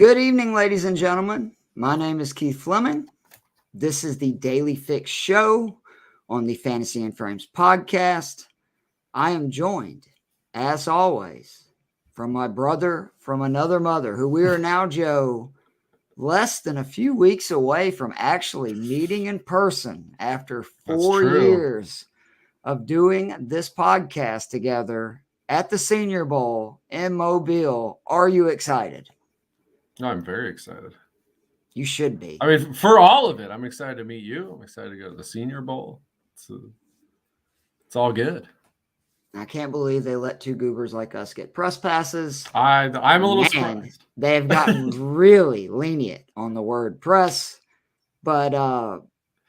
Good evening, ladies and gentlemen. My name is Keith Fleming. This is the Daily Fix Show on the Fantasy and Frames podcast. I am joined, as always, from my brother from another mother, who we are now, Joe, less than a few weeks away from actually meeting in person after 4 years of doing this podcast together at the Senior Bowl in Mobile. Are you excited? I'm very excited. You should be. I mean, for all of it, I'm excited to meet you. I'm excited to go to the Senior Bowl. It's all good. I can't believe they let two goobers like us get press passes. I'm a little surprised. They have gotten really lenient on the word press. But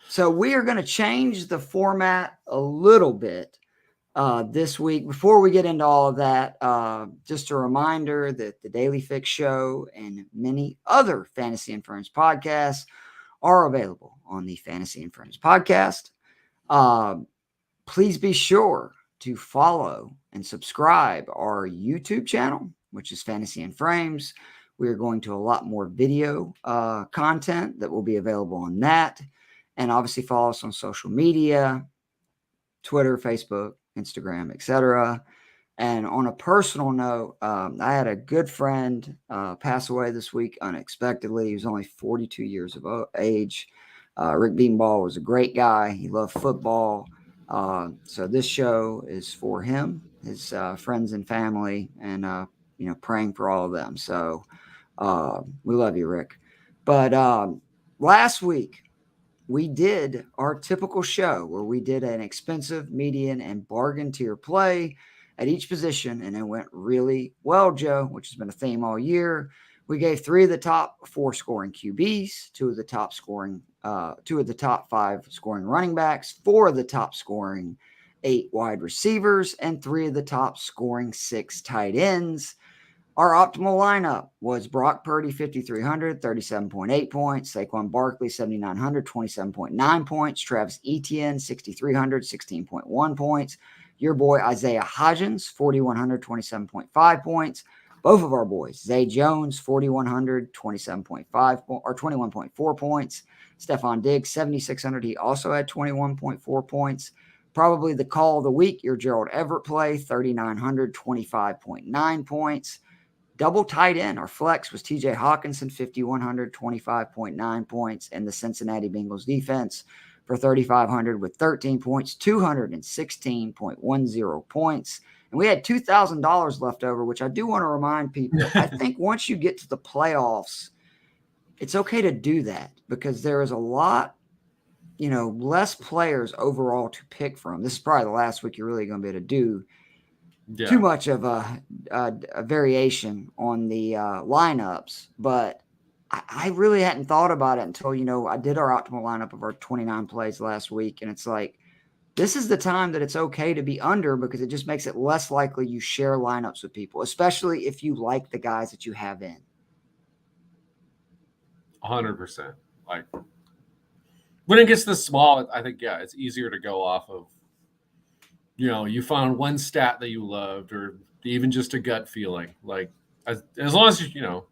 so we are going to change the format a little bit this week. Before we get into all of that, just a reminder that the Daily Fix Show and many other Fantasy and Friends podcasts are available on the Fantasy and Friends podcast. Please be sure to follow and subscribe our YouTube channel, which is Fantasy and Frames. We are going to a lot more video content that will be available on that. And obviously follow us on social media, Twitter, Facebook, Instagram, etc. And on a personal note, I had a good friend pass away this week unexpectedly. He was only 42 years of age. Rick Beanball was a great guy. He loved football. So this show is for him, his friends and family, and praying for all of them. So we love you, Rick. But last week we did our typical show where we did an expensive, median, and bargain tier play at each position, and it went really well, Joe, which has been a theme all year. We gave 3 of the top 4 scoring QBs, 2 of the top 5 scoring running backs, 4 of the top scoring 8 wide receivers, and 3 of the top scoring 6 tight ends. Our optimal lineup was Brock Purdy, 5,300, 37.8 points. Saquon Barkley, 7,900, 27.9 points. Travis Etienne, 6,300, 16.1 points. Your boy Isaiah Hodgins, 4,100, 27.5 points. Both of our boys, Zay Jones, 4,100, 21.4 points. Stephon Diggs, 7,600. He also had 21.4 points. Probably the call of the week, your Gerald Everett play, 3,900, 25.9 points. Double tight end, our flex was TJ Hawkinson, 5,100, 25.9 points. And the Cincinnati Bengals defense for 3,500 with 13 points, 216.10 points. And we had $2,000 left over, which I do want to remind people. I think once you get to the playoffs, it's okay to do that because there is a lot, less players overall to pick from. This is probably the last week you're really going to be able to do too much of a variation on the lineups. But I really hadn't thought about it until, I did our optimal lineup of our 29 plays last week. And it's like, this is the time that it's okay to be under because it just makes it less likely you share lineups with people, especially if you like the guys that you have in. 100%. Like when it gets this small, I think, it's easier to go off of, you found one stat that you loved or even just a gut feeling. Like as long as you,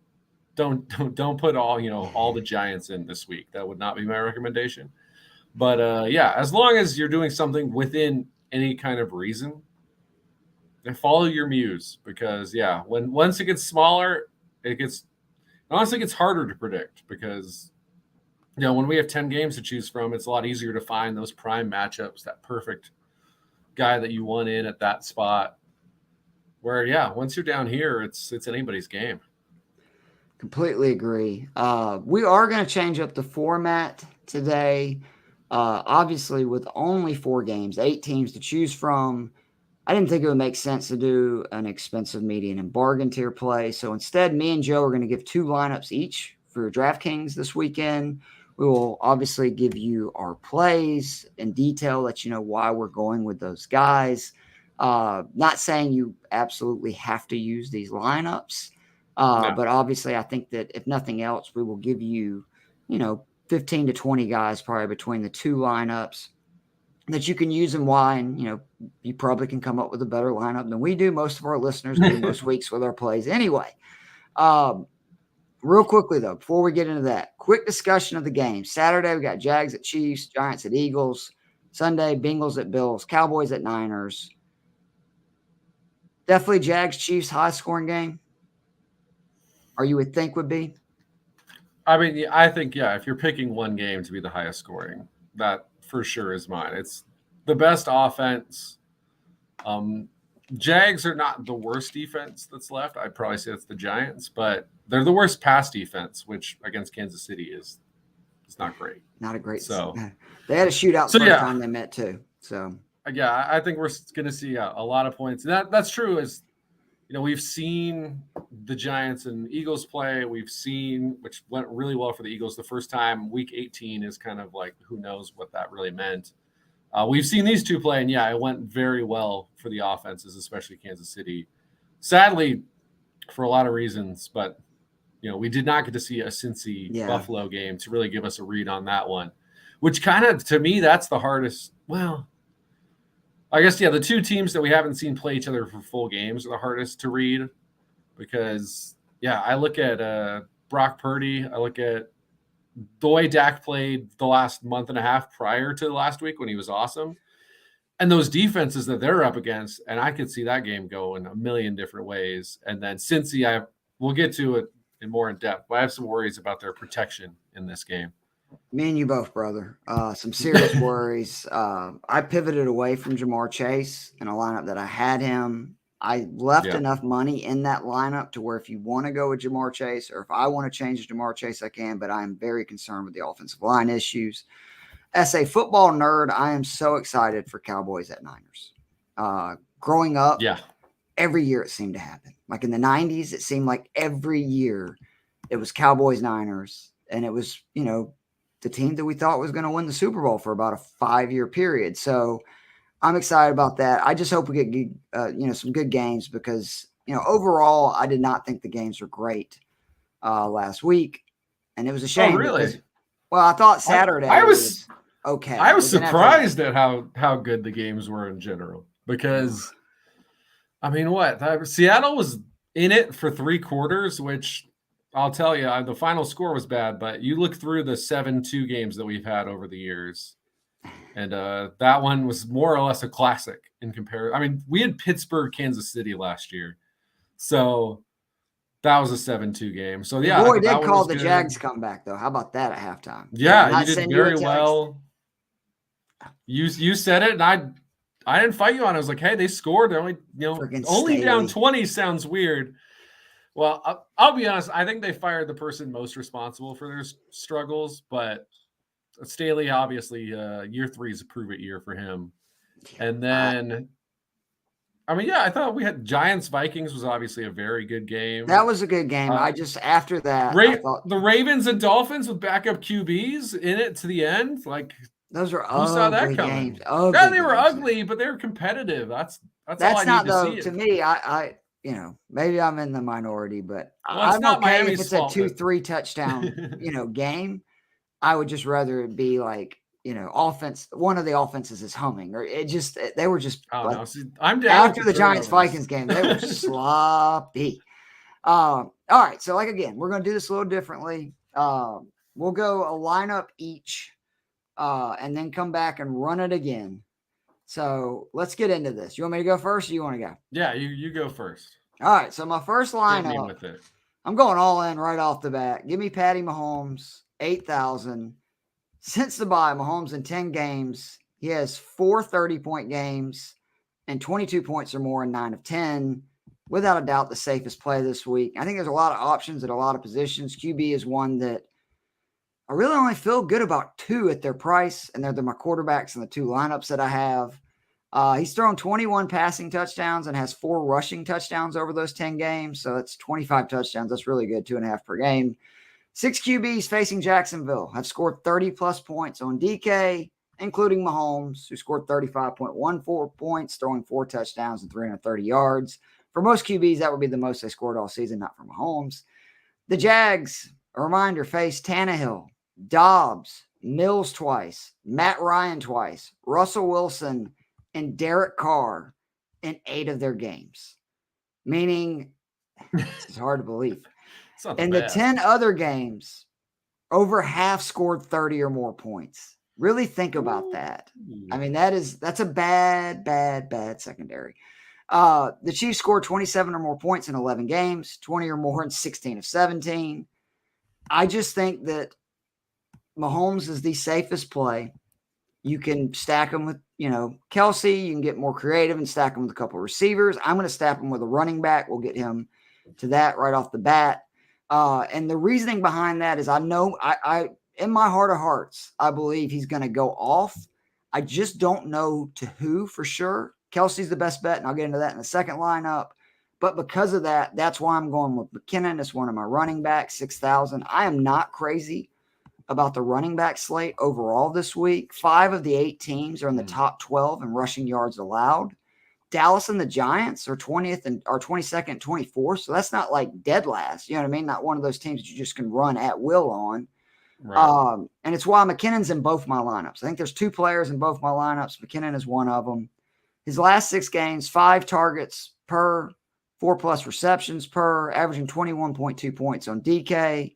don't put all the Giants in this week. That would not be my recommendation. But as long as you're doing something within any kind of reason, then follow your muse because once it gets smaller, it gets harder to predict because when we have 10 games to choose from, it's a lot easier to find those prime matchups, that perfect guy that you want in at that spot. Where once you're down here, it's anybody's game. Completely agree. We are going to change up the format today. Obviously, with only 4 games, 8 teams to choose from, I didn't think it would make sense to do an expensive, median, and bargain tier play. So instead, me and Joe are going to give 2 lineups each for DraftKings this weekend. We will obviously give you our plays in detail, let you know why we're going with those guys. Not saying you absolutely have to use these lineups, but obviously I think that if nothing else, we will give you, 15 to 20 guys probably between the 2 lineups that you can use and why. And, you probably can come up with a better lineup than we do. Most of our listeners do most weeks with our plays anyway. Real quickly, though, before we get into that, quick discussion of the game. Saturday, we got Jags at Chiefs, Giants at Eagles. Sunday, Bengals at Bills, Cowboys at Niners. Definitely Jags, Chiefs, high-scoring game. Or you would think would be. I mean, I think, if you're picking one game to be the highest scoring, that for sure is mine. It's the best offense. Jags are not the worst defense that's left. I'd probably say it's the Giants, but they're the worst pass defense, which against Kansas City is not great. Not a great. So they had a shootout the first time they met too. So I think we're going to see a lot of points. And that's true. Is we've seen the Giants and Eagles play. We've seen, which went really well for the Eagles the first time. Week 18 is kind of like, who knows what that really meant. We've seen these two play, and it went very well for the offenses, especially Kansas City. Sadly, for a lot of reasons, but we did not get to see a Cincy Buffalo game to really give us a read on that one, which kind of, to me, that's the hardest. Well, I guess, the two teams that we haven't seen play each other for full games are the hardest to read because, I look at Brock Purdy. I look at the way Dak played the last month and a half prior to last week when he was awesome. And those defenses that they're up against, and I could see that game go in a million different ways. And then Cincy, we'll get to it more in depth, but I have some worries about their protection in this game. Me and you both, brother. Some serious worries. I pivoted away from Jamar Chase in a lineup that I had him. I left enough money in that lineup to where if you want to go with Jamar Chase or if I want to change Jamar Chase, I can, but I'm very concerned with the offensive line issues. As a football nerd, I am so excited for Cowboys at Niners. Growing up, every year it seemed to happen. Like in the 90s, it seemed like every year it was Cowboys Niners, and it was, the team that we thought was going to win the Super Bowl for about a 5-year period. So I'm excited about that. I just hope we get, some good games because, overall, I did not think the games were great last week. And it was a shame. Oh, really? Because, I thought Saturday was okay. I was surprised at how good the games were in general because, Seattle was in it for 3 quarters, which I'll tell you, the final score was bad, but you look through the 7-2 games that we've had over the years, and that one was more or less a classic in comparison. We had Pittsburgh, Kansas City last year, so that was a 7-2 game. So, boy did call the Jags comeback, though. How about that at halftime? Yeah, you did very well. You said it, and I didn't fight you on it. I was like, hey, they scored. They're only down 20 sounds weird. Well, I'll be honest. I think they fired the person most responsible for their struggles, but Staley, obviously, year 3 is a prove-it year for him. And then, I thought we had Giants-Vikings was obviously a very good game. That was a good game. After that, I thought the Ravens and Dolphins with backup QBs in it to the end, those were who saw that coming? Games. They were ugly, but they were competitive. That's all I not need to see. To me, I maybe I'm in the minority, but I'm okay Miami's if it's a 2-3 touchdown, game. I would just rather it be like, offense. One of the offenses is humming, or they were just. I'm down after the Giants-Vikings game. They were sloppy. All right, so again, we're going to do this a little differently. We'll go a lineup each, and then come back and run it again. So let's get into this. You want me to go first or you want to go? Yeah, you go first. All right, so my first lineup, I'm going all in right off the bat. Give me Patty Mahomes, 8,000. Since the bye, Mahomes in 10 games, he has 4 30-point games and 22 points or more in 9 of 10. Without a doubt, the safest play this week. I think there's a lot of options at a lot of positions. QB is one that I really only feel good about 2 at their price, and they're my quarterbacks in the 2 lineups that I have. He's thrown 21 passing touchdowns and has 4 rushing touchdowns over those 10 games. So that's 25 touchdowns. That's really good, 2.5 per game. 6 QBs facing Jacksonville have scored 30-plus points on DK, including Mahomes, who scored 35.14 points, throwing 4 touchdowns and 330 yards. For most QBs, that would be the most they scored all season, not for Mahomes. The Jags, a reminder, face Tannehill, Dobbs, Mills twice, Matt Ryan twice, Russell Wilson, and Derek Carr in 8 of their games. Meaning, it's hard to believe, It's not the In the best. 10 other games, over half scored 30 or more points. Really think about that. I mean, that's a bad secondary. The Chiefs scored 27 or more points in 11 games, 20 or more in 16 of 17. I just think that Mahomes is the safest play. You can stack him with, Kelsey. You can get more creative and stack him with a couple of receivers. I'm going to stack him with a running back. We'll get him to that right off the bat. And the reasoning behind that is I know I in my heart of hearts, I believe he's going to go off. I just don't know to who for sure. Kelsey's the best bet, and I'll get into that in the second lineup. But because of that, that's why I'm going with McKinnon as one of my running backs, 6,000. I am not crazy about the running back slate overall this week. 5 of the 8 teams are in the top 12 in rushing yards allowed. Dallas and the Giants are 20th and are 22nd, 24th. So that's not like dead last. You know what I mean? Not one of those teams that you just can run at will on. Right. And it's why McKinnon's in both my lineups. I think there's 2 players in both my lineups. McKinnon is one of them. His last 6 games, 5 targets per, 4+ receptions per, averaging 21.2 points on DK.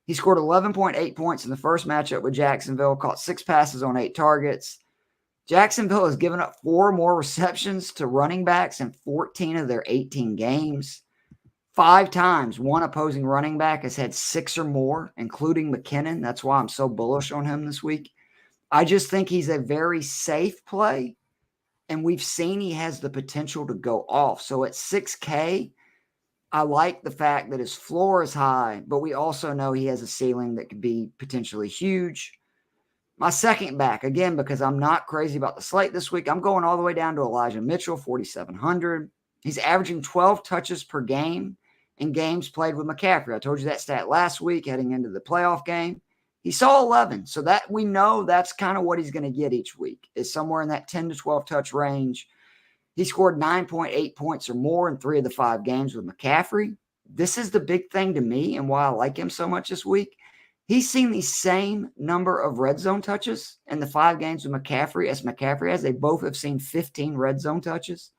He scored 11.8 points in the first matchup with Jacksonville, caught 6 passes on 8 targets. Jacksonville has given up 4 more receptions to running backs in 14 of their 18 games. 5 times one opposing running back has had 6 or more, including McKinnon. That's why I'm so bullish on him this week. I just think he's a very safe play, and we've seen he has the potential to go off. So at 6K, I like the fact that his floor is high, but we also know he has a ceiling that could be potentially huge. My second back, again, because I'm not crazy about the slate this week, I'm going all the way down to Elijah Mitchell, 4,700. He's averaging 12 touches per game in games played with McCaffrey. I told you that stat last week heading into the playoff game. He saw 11, so that we know that's kind of what he's going to get each week, is somewhere in that 10 to 12 touch range. He scored 9.8 points or more in 3 of the 5 games with McCaffrey. This is the big thing to me and why I like him so much this week. He's seen the same number of red zone touches in the 5 games with McCaffrey as McCaffrey has. They both have seen 15 red zone touches.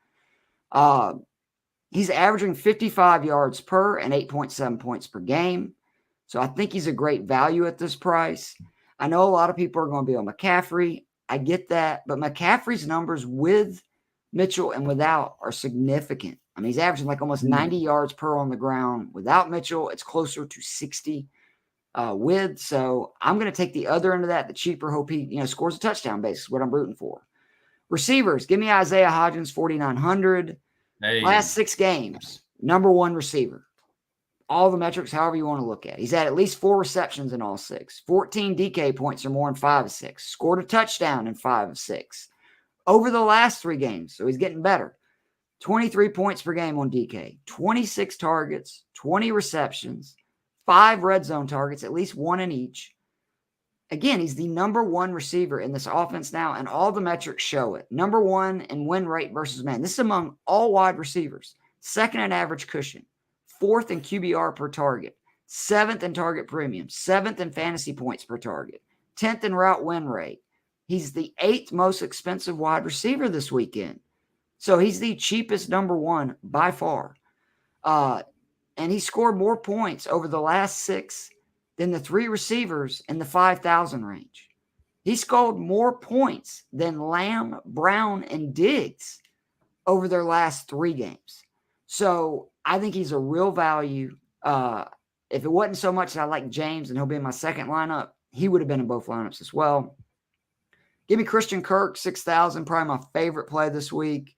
He's averaging 55 yards per and 8.7 points per game. So I think he's a great value at this price. I know a lot of people are going to be on McCaffrey. I get that. But McCaffrey's numbers with Mitchell and without are significant. I mean, he's averaging like almost 90 yards per on the ground. Without Mitchell, it's closer to 60 with. So I'm going to take the other end of that, the cheaper, hope he scores a touchdown base, what I'm rooting for. Receivers, give me Isaiah Hodgins, 4,900. Hey. Last 6 games, number 1 receiver. All the metrics, however you want to look at. He's had at least 4 receptions in all 6. 14 DK points or more in 5 of 6. Scored a touchdown in 5 of 6. Over the last 3 games, so he's getting better. 23 points per game on DK. 26 targets, 20 receptions, 5 red zone targets, at least 1 in each. Again, he's the number 1 receiver in this offense now, and all the metrics show it. Number 1 in win rate versus man. This is among all wide receivers. 2nd in average cushion. 4th in QBR per target. 7th in target premium. 7th in fantasy points per target. 10th in route win rate. He's the 8th most expensive wide receiver this weekend. So he's the cheapest number 1 by far. And he scored more points over the last 6 than the 3 receivers in the 5,000 range. He scored more points than Lamb, Brown, and Diggs over their last 3 games. So I think he's a real value. If it wasn't so much that I like James and he'll be in my second lineup, he would have been in both lineups as well. Give me Christian Kirk, 6,000, probably my favorite play this week.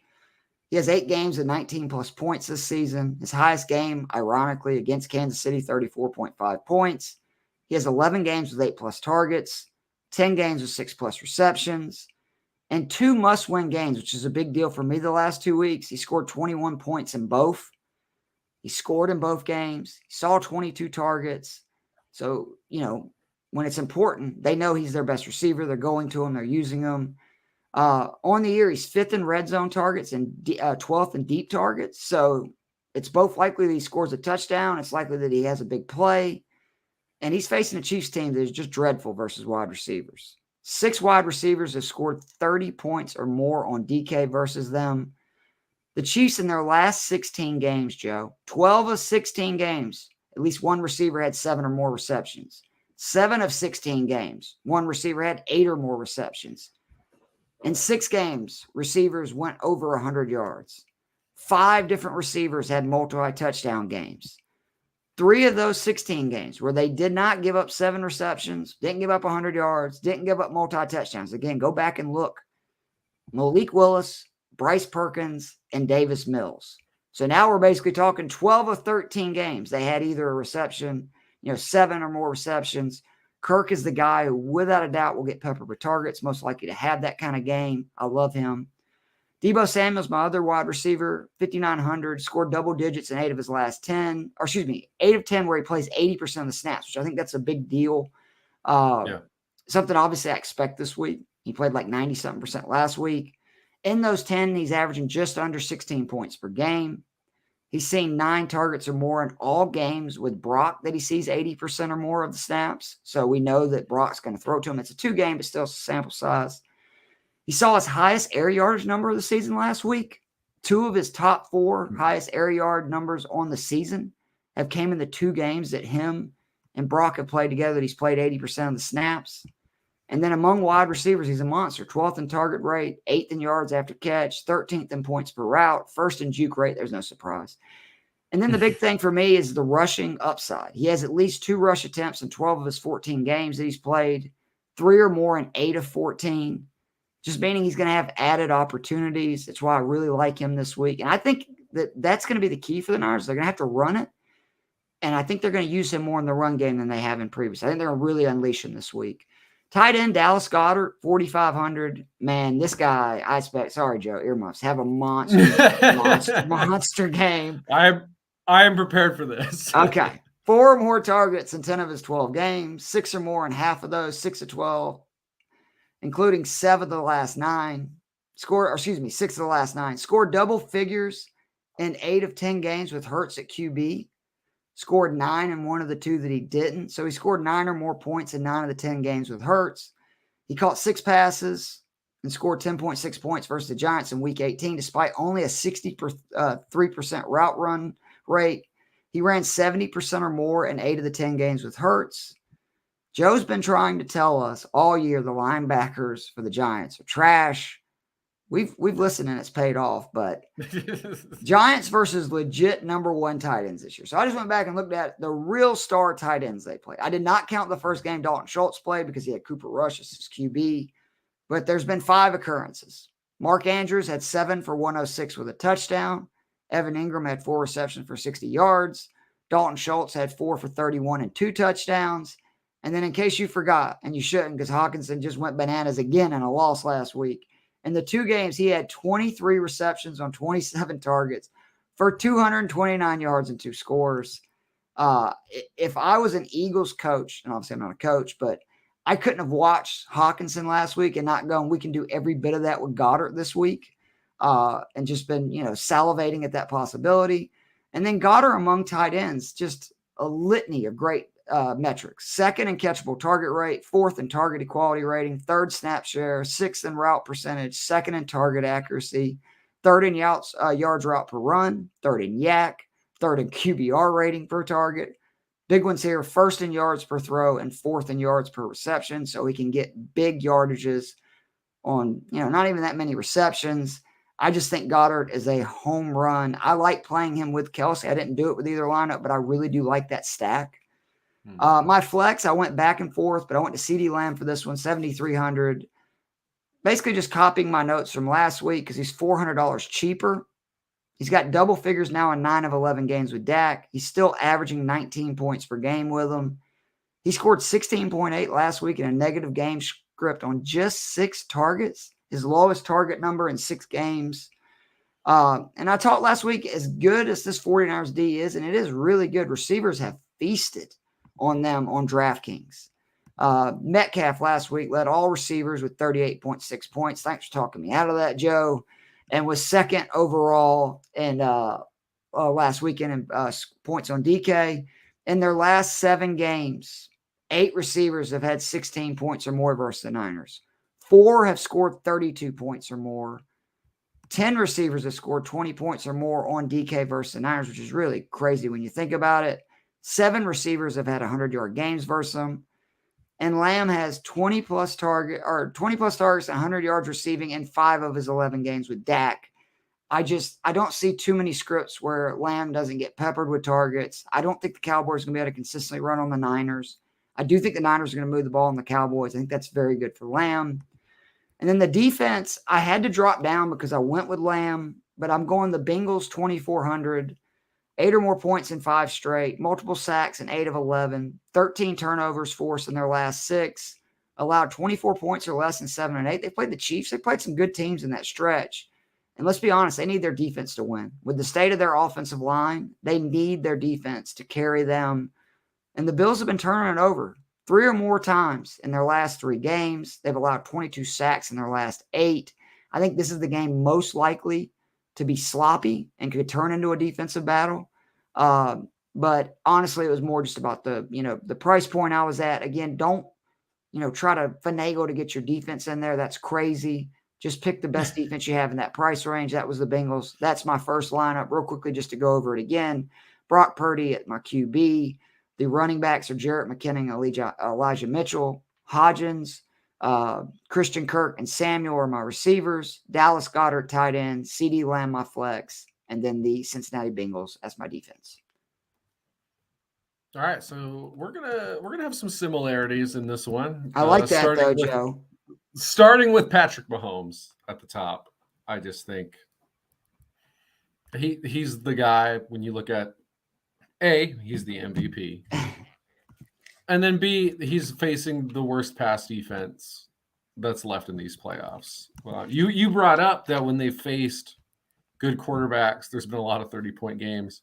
He has 8 games at 19+ points this season. His highest game, ironically, against Kansas City, 34.5 points. He has 11 games with 8+ targets, 10 games with 6+ receptions, and 2 must-win games, which is a big deal for me the last 2 weeks. He scored 21 points in both. He scored in both games. He saw 22 targets. So, when it's important, they know he's their best receiver. They're going to him. They're using him. On the year, he's 5th in red zone targets and 12th in deep targets. So it's both likely that he scores a touchdown. It's likely that he has a big play. And he's facing a Chiefs team that is just dreadful versus wide receivers. 6 wide receivers have scored 30 points or more on DK versus them. The Chiefs in their last 16 games, Joe, 12 of 16 games, at least one receiver had 7 or more receptions. 7 of 16 games, one receiver had 8 or more receptions. In 6 games, receivers went over 100 yards. 5 different receivers had multi-touchdown games. 3 of those 16 games where they did not give up 7 receptions, didn't give up 100 yards, didn't give up multi-touchdowns. Again, go back and look. Malik Willis, Bryce Perkins, and Davis Mills. So now we're basically talking 12 of 13 games. They had either a reception, 7 or more receptions. Kirk is the guy who, without a doubt, will get peppered with targets, most likely to have that kind of game. I love him. Deebo Samuel's my other wide receiver, 5,900, scored double digits in 8 of his last 10, 8 of 10 where he plays 80% of the snaps, which I think that's a big deal. Something obviously I expect this week. He played like 90-something% last week. In those 10, he's averaging just under 16 points per game. He's seen 9 targets or more in all games with Brock that he sees 80% or more of the snaps. So we know that Brock's going to throw to him. It's a 2-game, but still sample size. He saw his highest air yardage number of the season last week. 2 of his top 4 highest air yard numbers on the season have came in the 2 games that him and Brock have played together. He's played 80% of the snaps. And then among wide receivers, he's a monster. 12th in target rate, 8th in yards after catch, 13th in points per route, 1st in juke rate. There's no surprise. And then the big thing for me is the rushing upside. He has at least 2 rush attempts in 12 of his 14 games that he's played, 3 or more in 8 of 14, just meaning he's going to have added opportunities. That's why I really like him this week. And I think that's going to be the key for the Niners. They're going to have to run it. And I think they're going to use him more in the run game than they have in previous. I think they're going to really unleash him this week. Tight end, Dallas Goedert, 4,500. Man, this guy, I expect, sorry, Joe, earmuffs, have a monster game. I am prepared for this. Okay. 4 or more targets in 10 of his 12 games, 6 or more in half of those, 6 of 12, including 7 of the last 9. 6 of the last 9. Scored double figures in 8 of 10 games with Hurts at QB. Scored 9 in 1 of the 2 that he didn't. So he scored 9 or more points in 9 of the 10 games with Hurts. He caught 6 passes and scored 10.6 points versus the Giants in Week 18, despite only a 63% route run rate. He ran 70% or more in 8 of the 10 games with Hurts. Joe's been trying to tell us all year the linebackers for the Giants are trash. We've listened and it's paid off, but Giants versus legit number 1 tight ends this year. So I just went back and looked at the real star tight ends they played. I did not count the first game Dalton Schultz played because he had Cooper Rush as his QB, but there's been 5 occurrences. Mark Andrews had 7 for 106 with a touchdown. Evan Ingram had 4 receptions for 60 yards. Dalton Schultz had 4 for 31 and 2 touchdowns. And then in case you forgot, and you shouldn't because Hawkinson just went bananas again in a loss last week. In the 2 games, he had 23 receptions on 27 targets for 229 yards and 2 scores. If I was an Eagles coach, and obviously I'm not a coach, but I couldn't have watched Hawkinson last week and not going, we can do every bit of that with Goddard this week, and just been, salivating at that possibility. And then Goddard among tight ends, just a litany of great metrics. 2nd in catchable target rate, 4th in target equality rating, 3rd snap share, 6th in route percentage, 2nd in target accuracy, 3rd in yards route per run, 3rd in yak, 3rd in QBR rating per target. Big ones here, 1st in yards per throw and 4th in yards per reception. So he can get big yardages on, not even that many receptions. I just think Goddard is a home run. I like playing him with Kelsey. I didn't do it with either lineup, but I really do like that stack. My flex, I went back and forth, but I went to CeeDee Lamb for this one, 7,300. Basically just copying my notes from last week because he's $400 cheaper. He's got double figures now in 9 of 11 games with Dak. He's still averaging 19 points per game with him. He scored 16.8 last week in a negative game script on just 6 targets, his lowest target number in 6 games. And I talked last week, as good as this 49ers D is, and it is really good, receivers have feasted on them on DraftKings. Metcalf last week led all receivers with 38.6 points. Thanks for talking me out of that, Joe. And was 2nd overall in last weekend in points on DK. In their last 7 games, 8 receivers have had 16 points or more versus the Niners. 4 have scored 32 points or more. 10 receivers have scored 20 points or more on DK versus the Niners, which is really crazy when you think about it. 7 receivers have had 100-yard games versus them. And Lamb has 20 plus targets, 100 yards receiving in 5 of his 11 games with Dak. I don't see too many scripts where Lamb doesn't get peppered with targets. I don't think the Cowboys are going to be able to consistently run on the Niners. I do think the Niners are going to move the ball on the Cowboys. I think that's very good for Lamb. And then the defense, I had to drop down because I went with Lamb, but I'm going the Bengals 2,400, 8 or more points in 5 straight, multiple sacks in 8 of 11, 13 turnovers forced in their last 6, allowed 24 points or less in 7 and 8. They played the Chiefs. They played some good teams in that stretch. And let's be honest, they need their defense to win. With the state of their offensive line, they need their defense to carry them. And the Bills have been turning it over 3 or more times in their last 3 games. They've allowed 22 sacks in their last 8. I think this is the game most likely to be sloppy and could turn into a defensive battle. But honestly, it was more just about the price point I was at. Again, don't, try to finagle to get your defense in there. That's crazy. Just pick the best defense you have in that price range. That was the Bengals. That's my first lineup. Real quickly, just to go over it again. Brock Purdy at my QB. The running backs are Jarrett McKinnon, Elijah Mitchell, Hodgins, Christian Kirk, and Samuel are my receivers. Dallas Goedert, tight end. CeeDee Lamb, my flex. And then the Cincinnati Bengals as my defense. All right, so we're gonna have some similarities in this one. I like that though, Joe. Starting with Patrick Mahomes at the top, I just think he's the guy when you look at A, he's the MVP. And then B, he's facing the worst pass defense that's left in these playoffs. Well, you brought up that when they faced good quarterbacks, there's been a lot of 30-point games.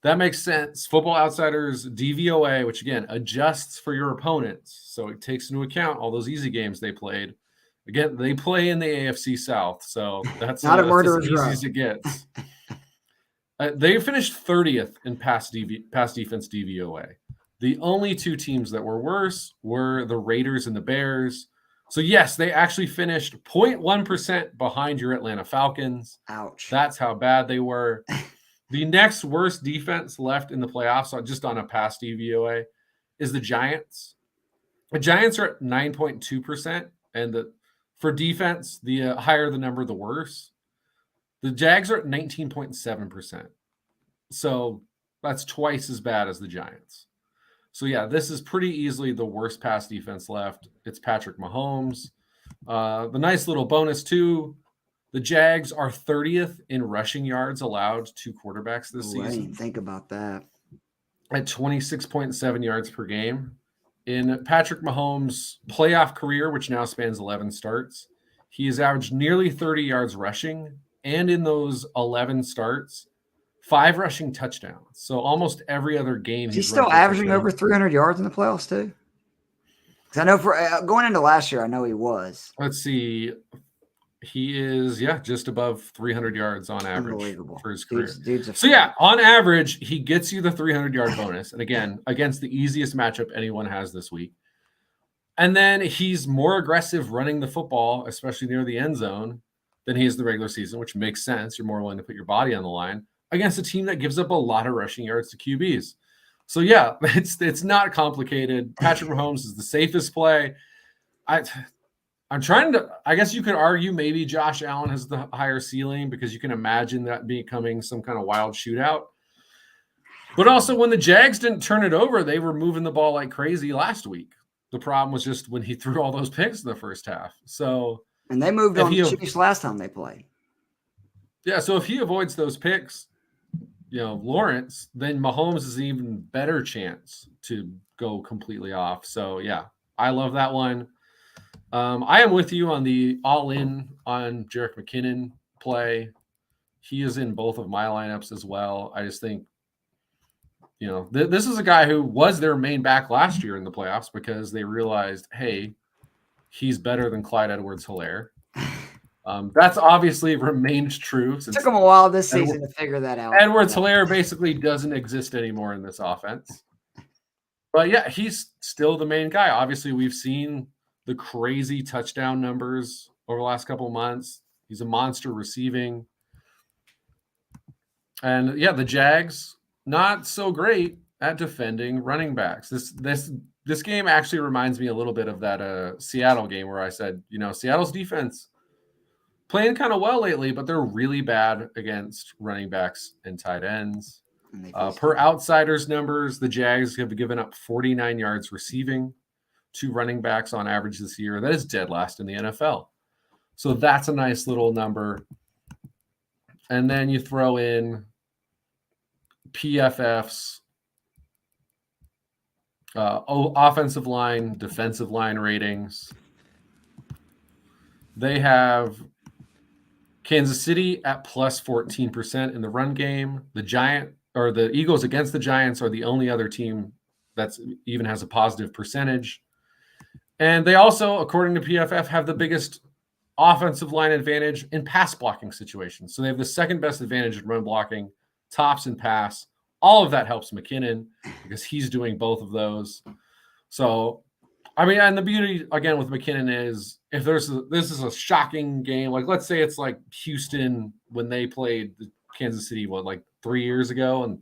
That makes sense. Football Outsiders DVOA, which again adjusts for your opponents, so it takes into account all those easy games they played. Again, they play in the AFC South, so that's not a murderer's as easy as it gets. They finished 30th in pass defense DVOA. The only 2 teams that were worse were the Raiders and the Bears. So yes, they actually finished 0.1% behind your Atlanta Falcons. Ouch. That's how bad they were. The next worst defense left in the playoffs, just on a pass DVOA, is the Giants. The Giants are at 9.2%, and for defense, the higher the number, the worse. The Jags are at 19.7%. So that's twice as bad as the Giants. So yeah, this is pretty easily the worst pass defense left. It's Patrick Mahomes. The nice little bonus too, the Jags are 30th in rushing yards allowed to quarterbacks this season. I didn't think about that. At 26.7 yards per game. In Patrick Mahomes' playoff career, which now spans 11 starts, he has averaged nearly 30 yards rushing, and in those 11 starts, 5 rushing touchdowns. So almost every other game he's still averaging over 300 yards in the playoffs too. Because I know for going into last year, I know he was. Let's see. He is, just above 300 yards on average for his career. So, on average, he gets you the 300-yard bonus. And again, against the easiest matchup anyone has this week. And then he's more aggressive running the football, especially near the end zone, than he is the regular season, which makes sense. You're more willing to put your body on the line against a team that gives up a lot of rushing yards to QBs. So, it's not complicated. Patrick Mahomes is the safest play. I'm trying to, I guess you could argue maybe Josh Allen has the higher ceiling because you can imagine that becoming some kind of wild shootout. But also when the Jags didn't turn it over, they were moving the ball like crazy last week. The problem was just when he threw all those picks in the first half. And they moved on the Chiefs last time they played. Yeah, so if he avoids those picks, Lawrence, then Mahomes is an even better chance to go completely off. So, yeah, I love that one. I am with you on the all-in on Jarrett McKinnon play. He is in both of my lineups as well. I just think, this is a guy who was their main back last year in the playoffs because they realized, hey, he's better than Clyde Edwards-Helaire. That's obviously remained true. It took him a while this season to figure that out. Edwards-Helaire basically doesn't exist anymore in this offense. But, yeah, he's still the main guy. Obviously, we've seen the crazy touchdown numbers over the last couple of months. He's a monster receiving. And, the Jags, not so great. at defending running backs. This game actually reminds me a little bit of that Seattle game where I said, Seattle's defense playing kind of well lately, but they're really bad against running backs and tight ends. Per Outsiders numbers, the Jags have given up 49 yards receiving to running backs on average this year. That is dead last in the NFL. So that's a nice little number. And then you throw in PFF's offensive line, defensive line ratings. They have Kansas City at plus 14% in the run game. The Eagles against the Giants are the only other team that's even has a positive percentage. And they also, according to PFF, have the biggest offensive line advantage in pass blocking situations. So they have the second best advantage in run blocking, tops and pass. All of that helps McKinnon because he's doing both of those. So, and the beauty, again, with McKinnon is if this is a shocking game, like let's say it's like Houston when they played Kansas City, 3 years ago, and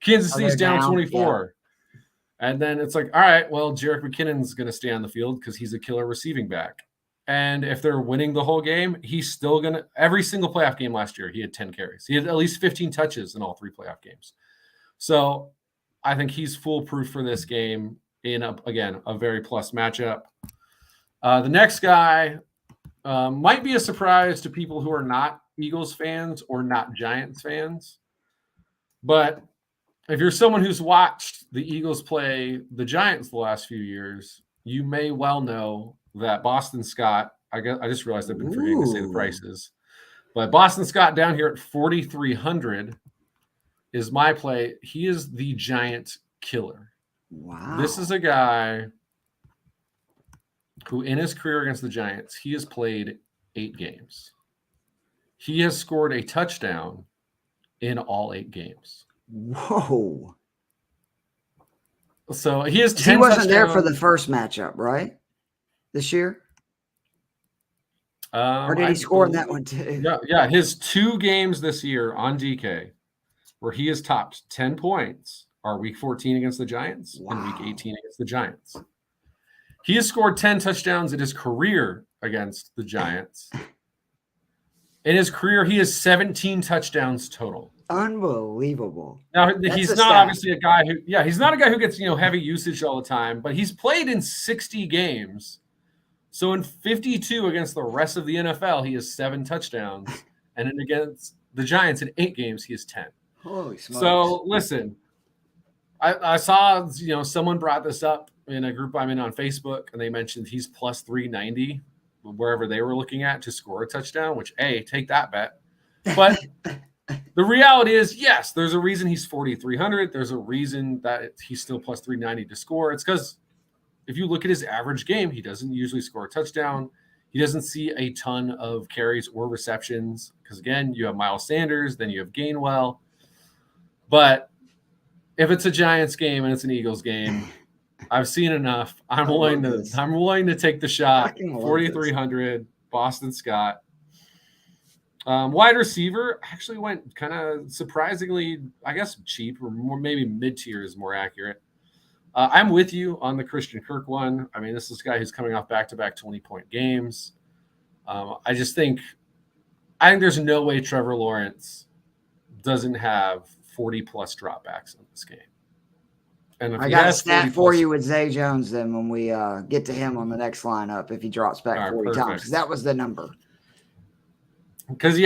Kansas City's down 24. Yeah. And then it's like, all right, well, Jerick McKinnon's going to stay on the field because he's a killer receiving back. And if they're winning the whole game, he's still going to – every single playoff game last year, he had 10 carries. He had at least 15 touches in all 3 playoff games. So I think he's foolproof for this game in, a very plus matchup. The next guy might be a surprise to people who are not Eagles fans or not Giants fans. But if you're someone who's watched the Eagles play the Giants the last few years, you may well know that Boston Scott, I just realized I've been forgetting to say the prices, but Boston Scott down here at 4,300 is my play. He is the Giant killer. Wow. This is a guy who in his career against the Giants, he has played 8 games. He has scored a touchdown in all 8 games. Whoa. So he has 10 He wasn't touchdowns. there for the first matchup, right? This year? Or did he score in that one too? Yeah. His 2 games this year on DK where he has topped 10 points are week 14 against the Giants and week 18 against the Giants. He has scored 10 touchdowns in his career against the Giants. In his career, he has 17 touchdowns total. Unbelievable. Now, he's not obviously a guy he's not a guy who gets, heavy usage all the time, but he's played in 60 games. So in 52 against the rest of the NFL, he has 7 touchdowns. And then against the Giants in 8 games, he has 10. Holy smokes. So listen, I saw, someone brought this up in a group I'm in on Facebook, and they mentioned he's plus 390 wherever they were looking at to score a touchdown, which, take that bet. But the reality is, yes, there's a reason he's 4,300. There's a reason that he's still plus 390 to score. It's because if you look at his average game, he doesn't usually score a touchdown. He doesn't see a ton of carries or receptions because, again, you have Miles Sanders, then you have Gainwell. But if it's a Giants game and it's an Eagles game, I've seen enough. I'm willing to take the shot. 4,300, Boston Scott. Wide receiver actually went kind of surprisingly, I guess, cheap, or more maybe mid-tier is more accurate. I'm with you on the Christian Kirk one. This is a guy who's coming off back-to-back 20-point games. I think there's no way Trevor Lawrence doesn't have 40-plus dropbacks in this game. And if I got a stat for you with Zay Jones then when we get to him on the next lineup if he drops back 40 times. Because that was the number. Because,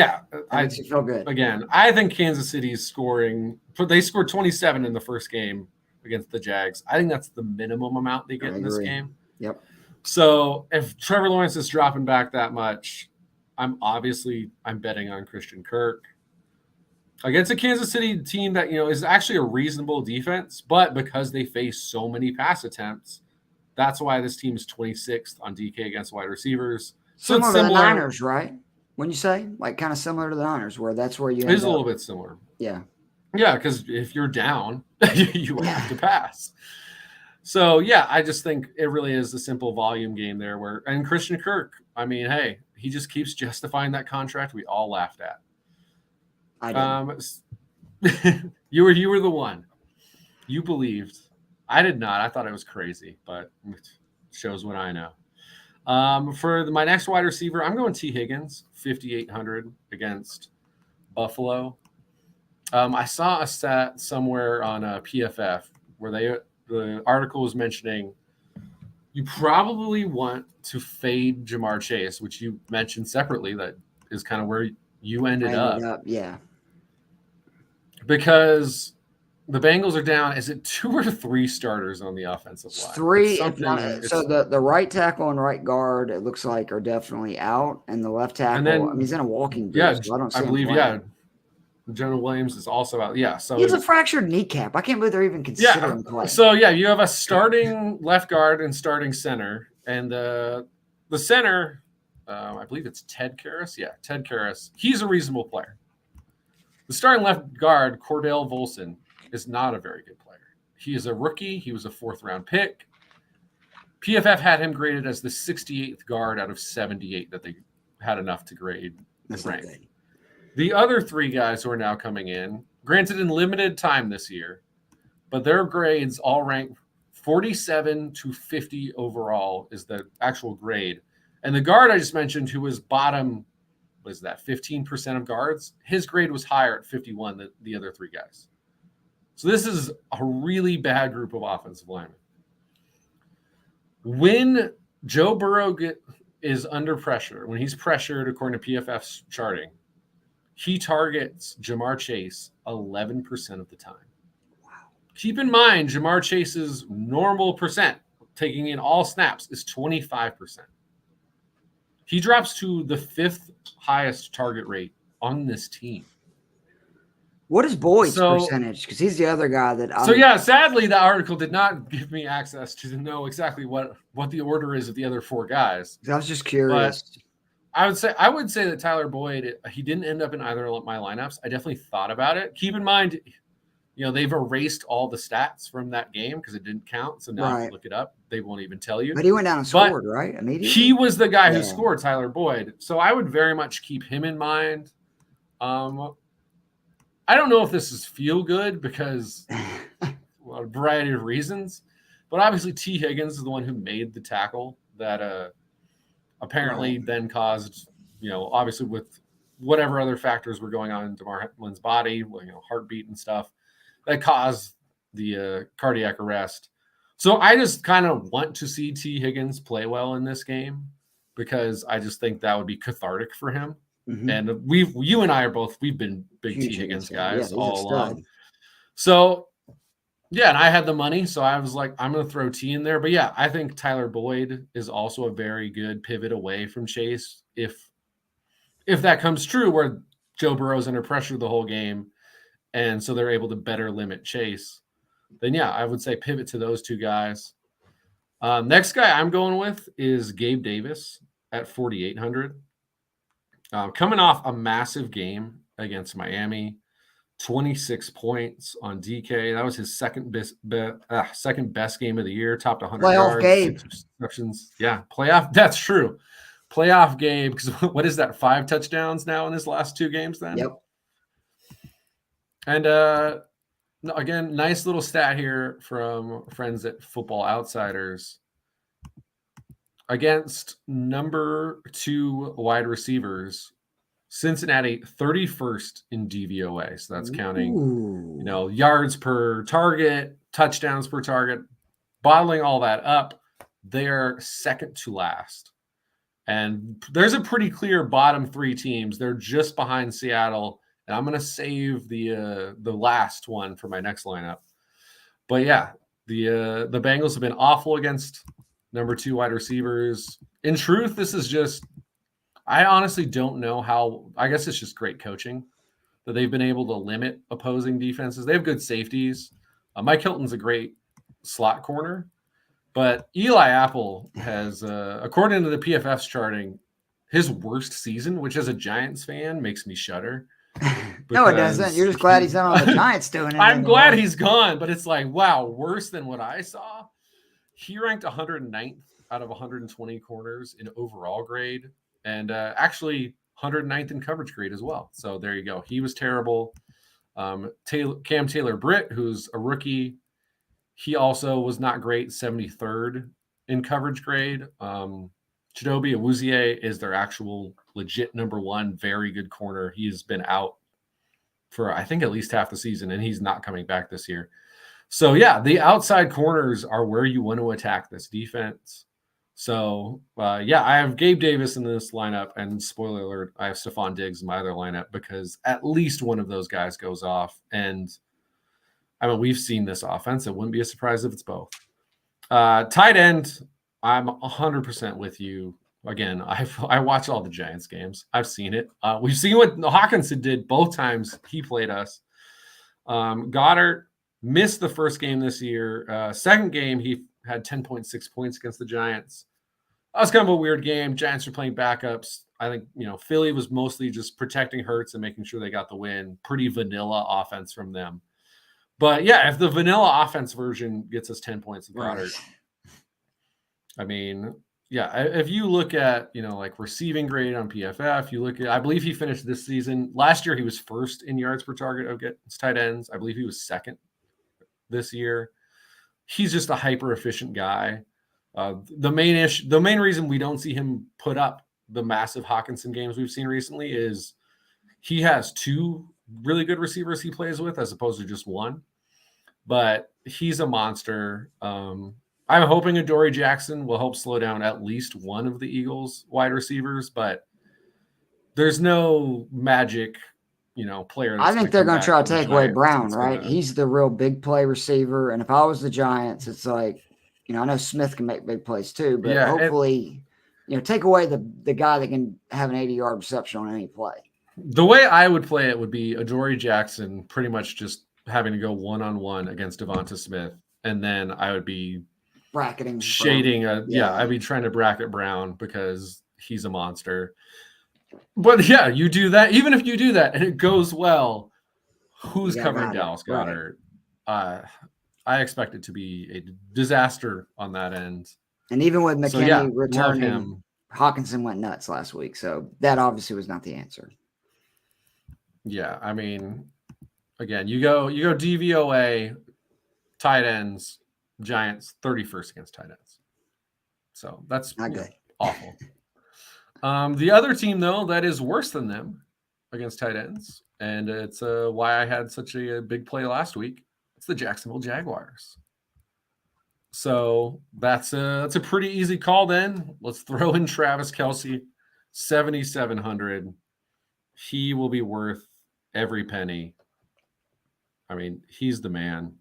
makes you feel good. Again, I think Kansas City's scoring – they scored 27 in the first game against the Jags. I think that's the minimum amount they get in this game. Yep. So if Trevor Lawrence is dropping back that much, I'm betting on Christian Kirk. Against a Kansas City team that, is actually a reasonable defense, but because they face so many pass attempts, that's why this team is 26th on DK against wide receivers. So similar to the Niners, right? When you say, kind of similar to the Niners, where that's where you end up. It is a little bit similar. Yeah. Yeah, because if you're down, you have to pass. So, I just think it really is a simple volume game there. And Christian Kirk, he just keeps justifying that contract we all laughed at. I did. You were the one. You believed. I did not. I thought it was crazy, but it shows what I know. For my next wide receiver, I'm going T. Higgins, 5,800 against Buffalo. I saw a stat somewhere on PFF where the article was mentioning you probably want to fade Jamar Chase, which you mentioned separately. That is kind of where you ended up. Yeah. Because the Bengals are down. Is it 2 or 3 starters on the offensive line? 3, It's if not. something. So the right tackle and right guard, it looks like, are definitely out, and the left tackle. And then, I mean, he's in a walking boot, yeah, so I don't see I him believe, playing. Jonah Williams is also out. Yeah, so He has a fractured kneecap. I can't believe they're even considering playing. So yeah, you have a starting left guard and starting center, and the center, I believe it's Ted Karras. Yeah, Ted Karras. He's a reasonable player. The starting left guard, Cordell Volson, is not a very good player. He is a rookie. He was a 4th-round pick. PFF had him graded as the 68th guard out of 78 that they had enough to grade the rank. The other 3 guys who are now coming in, granted in limited time this year, but their grades all rank 47 to 50 overall is the actual grade. And the guard I just mentioned, who was bottom, was that 15% of guards, his grade was higher at 51 than the other 3 guys. So this is a really bad group of offensive linemen. When Joe Burrow is under pressure, when he's pressured according to PFF's charting, he targets Jamar Chase 11% of the time. Wow. Keep in mind, Jamar Chase's normal percent, taking in all snaps, is 25%. He drops to the 5th highest target rate on this team. What is Boyd's percentage? Because he's the other guy that. Sadly, the article did not give me access to know exactly what the order is of the other 4 guys. I was just curious. But I would say that Tyler Boyd, he didn't end up in either of my lineups. I definitely thought about it. Keep in mind, they've erased all the stats from that game because it didn't count. So now if you look it up, they won't even tell you. But he went down and scored, right? Immediately. He was the guy who scored, Tyler Boyd. So I would very much keep him in mind. I don't know if this is feel good because a variety of reasons, but obviously T. Higgins is the one who made the tackle that apparently then caused, obviously with whatever other factors were going on in DeMar Hamlin's body, heartbeat and stuff, that caused the cardiac arrest. So I just kind of want to see T. Higgins play well in this game because I just think that would be cathartic for him. Mm-hmm. And you and I we've been big T. Higgins guys all along. So yeah, and I had the money, so I was like, I'm going to throw T in there. But yeah, I think Tyler Boyd is also a very good pivot away from Chase. If that comes true, where Joe Burrow's under pressure the whole game, and so they're able to better limit Chase, then yeah, I would say pivot to those 2 guys. Next guy I'm going with is Gabe Davis at 4,800. Coming off a massive game against Miami, 26 points on DK. That was his second best game of the year. Topped 100 yards, Gabe. 6 receptions. Yeah, playoff. That's true. Playoff Gabe. Because what is that? 5 touchdowns now in his last 2 games. Then. Yep. And again, nice little stat here from friends at Football Outsiders. Against number 2 wide receivers, Cincinnati 31st in DVOA. So that's counting, yards per target, touchdowns per target, bottling all that up. They're second to last. And there's a pretty clear bottom 3 teams. They're just behind Seattle. And I'm going to save the last one for my next lineup. But yeah, the Bengals have been awful against number 2 wide receivers. In truth, this is just, I honestly don't know how, I guess it's just great coaching that they've been able to limit opposing defenses. They have good safeties. Mike Hilton's a great slot corner, but Eli Apple has, according to the PFF's charting, his worst season, which as a Giants fan makes me shudder. No, it doesn't. You're just glad he's not on the Giants doing it. I'm glad he's gone, but it's like, wow, worse than what I saw. He ranked 109th out of 120 corners in overall grade and actually 109th in coverage grade as well. So there you go. He was terrible. Cam Taylor-Britt, who's a rookie, He also was not great, 73rd in coverage grade. Chidobe Awuzie is their actual legit number one, very good corner. He's been out for, I think, at least half the season, and he's not coming back this year. So, yeah, the outside corners are where you want to attack this defense. So, yeah, I have Gabe Davis in this lineup, and spoiler alert, I have Stephon Diggs in my other lineup because at least one of those guys goes off. And, I mean, we've seen this offense. It wouldn't be a surprise if it's both. Tight end, I'm 100% with you. Again, I watch all the Giants games. I've seen it. We've seen what Hawkinson did both times he played us. Goddard missed the first game this year. Second game, he had 10.6 points against the Giants. That was kind of a weird game. Giants are playing backups. I think, Philly was mostly just protecting Hurts and making sure they got the win. Pretty vanilla offense from them. But, yeah, if the vanilla offense version gets us 10 points with Goddard, I mean, yeah, if you look at, like receiving grade on PFF, you look at, I believe he finished this season. Last year, he was first in yards per target against tight ends. I believe he was second this year. He's just a hyper efficient guy. The main reason we don't see him put up the massive Hawkinson games we've seen recently is he has two really good receivers he plays with as opposed to just one. But he's a monster. I'm hoping Adoree Jackson will help slow down at least one of the Eagles wide receivers, but there's no magic, player. I think they're going to try to take away Brown, right? He's the real big play receiver. And if I was the Giants, it's like, I know Smith can make big plays too, but hopefully, take away the guy that can have an 80-yard reception on any play. The way I would play it would be Adoree Jackson pretty much just having to go one-on-one against Devonta Smith. And then I would be bracketing, shading. I'd be trying to bracket Brown because he's a monster. But yeah, you do that. Even if you do that and it goes well, who's covering Dallas Goedert? Right. I expect it to be a disaster on that end. And even with McKinney returning, Hawkinson went nuts last week. So that obviously was not the answer. Yeah, I mean, again, you go DVOA, tight ends, Giants 31st against tight ends. So that's not good. Awful. The other team, though, that is worse than them against tight ends, and it's why I had such a big play last week. It's the Jacksonville Jaguars. So that's a pretty easy call then. Let's throw in Travis Kelce, 7,700. He will be worth every penny. I mean, he's the man.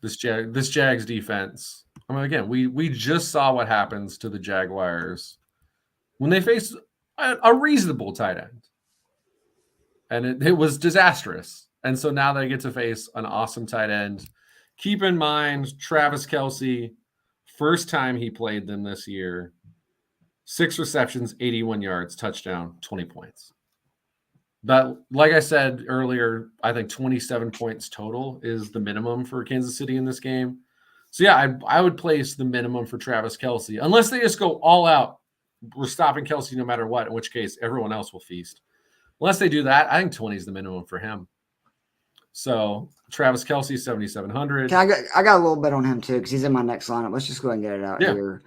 This Jags defense. I mean, again, we just saw what happens to the Jaguars when they face a reasonable tight end. And it was disastrous. And so now they get to face an awesome tight end. Keep in mind, Travis Kelce, first time he played them this year, 6 receptions, 81 yards, touchdown, 20 points. But like I said earlier, I think 27 points total is the minimum for Kansas City in this game. So, yeah, I would place the minimum for Travis Kelce, unless they just go all out. We're stopping Kelce no matter what, in which case everyone else will feast. Unless they do that, I think 20 is the minimum for him. So, Travis Kelce, 7,700. I got a little bit on him, too, because he's in my next lineup. Let's just go ahead and get it out here.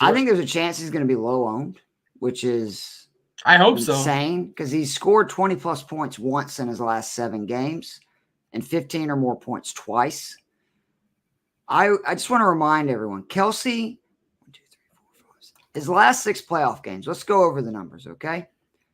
I think there's a chance he's going to be low owned, which is I hope insane, because he's scored 20-plus points once in his last 7 games and 15 or more points twice. I just want to remind everyone, Kelce, 1, 2, 3, 4, 5, 6, his last 6 playoff games, let's go over the numbers, okay?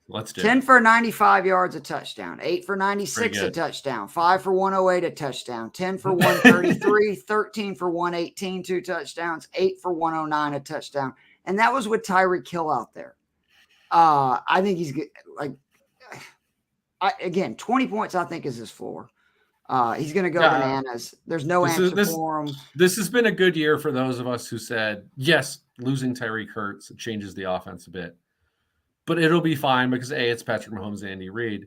Let's do 10 for 95 yards, a touchdown. 8 for 96, a touchdown. 5 for 108, a touchdown. 10 for 133, 13 for 118, 2 touchdowns. 8 for 109, a touchdown. And that was with Tyreek Hill out there. I think he's good. Again, 20 points, I think, is his floor. He's going to go bananas. There's no answer for him. This has been a good year for those of us who said, yes, losing Tyreek hurts. It changes the offense a bit. But it'll be fine because A, it's Patrick Mahomes and Andy Reid.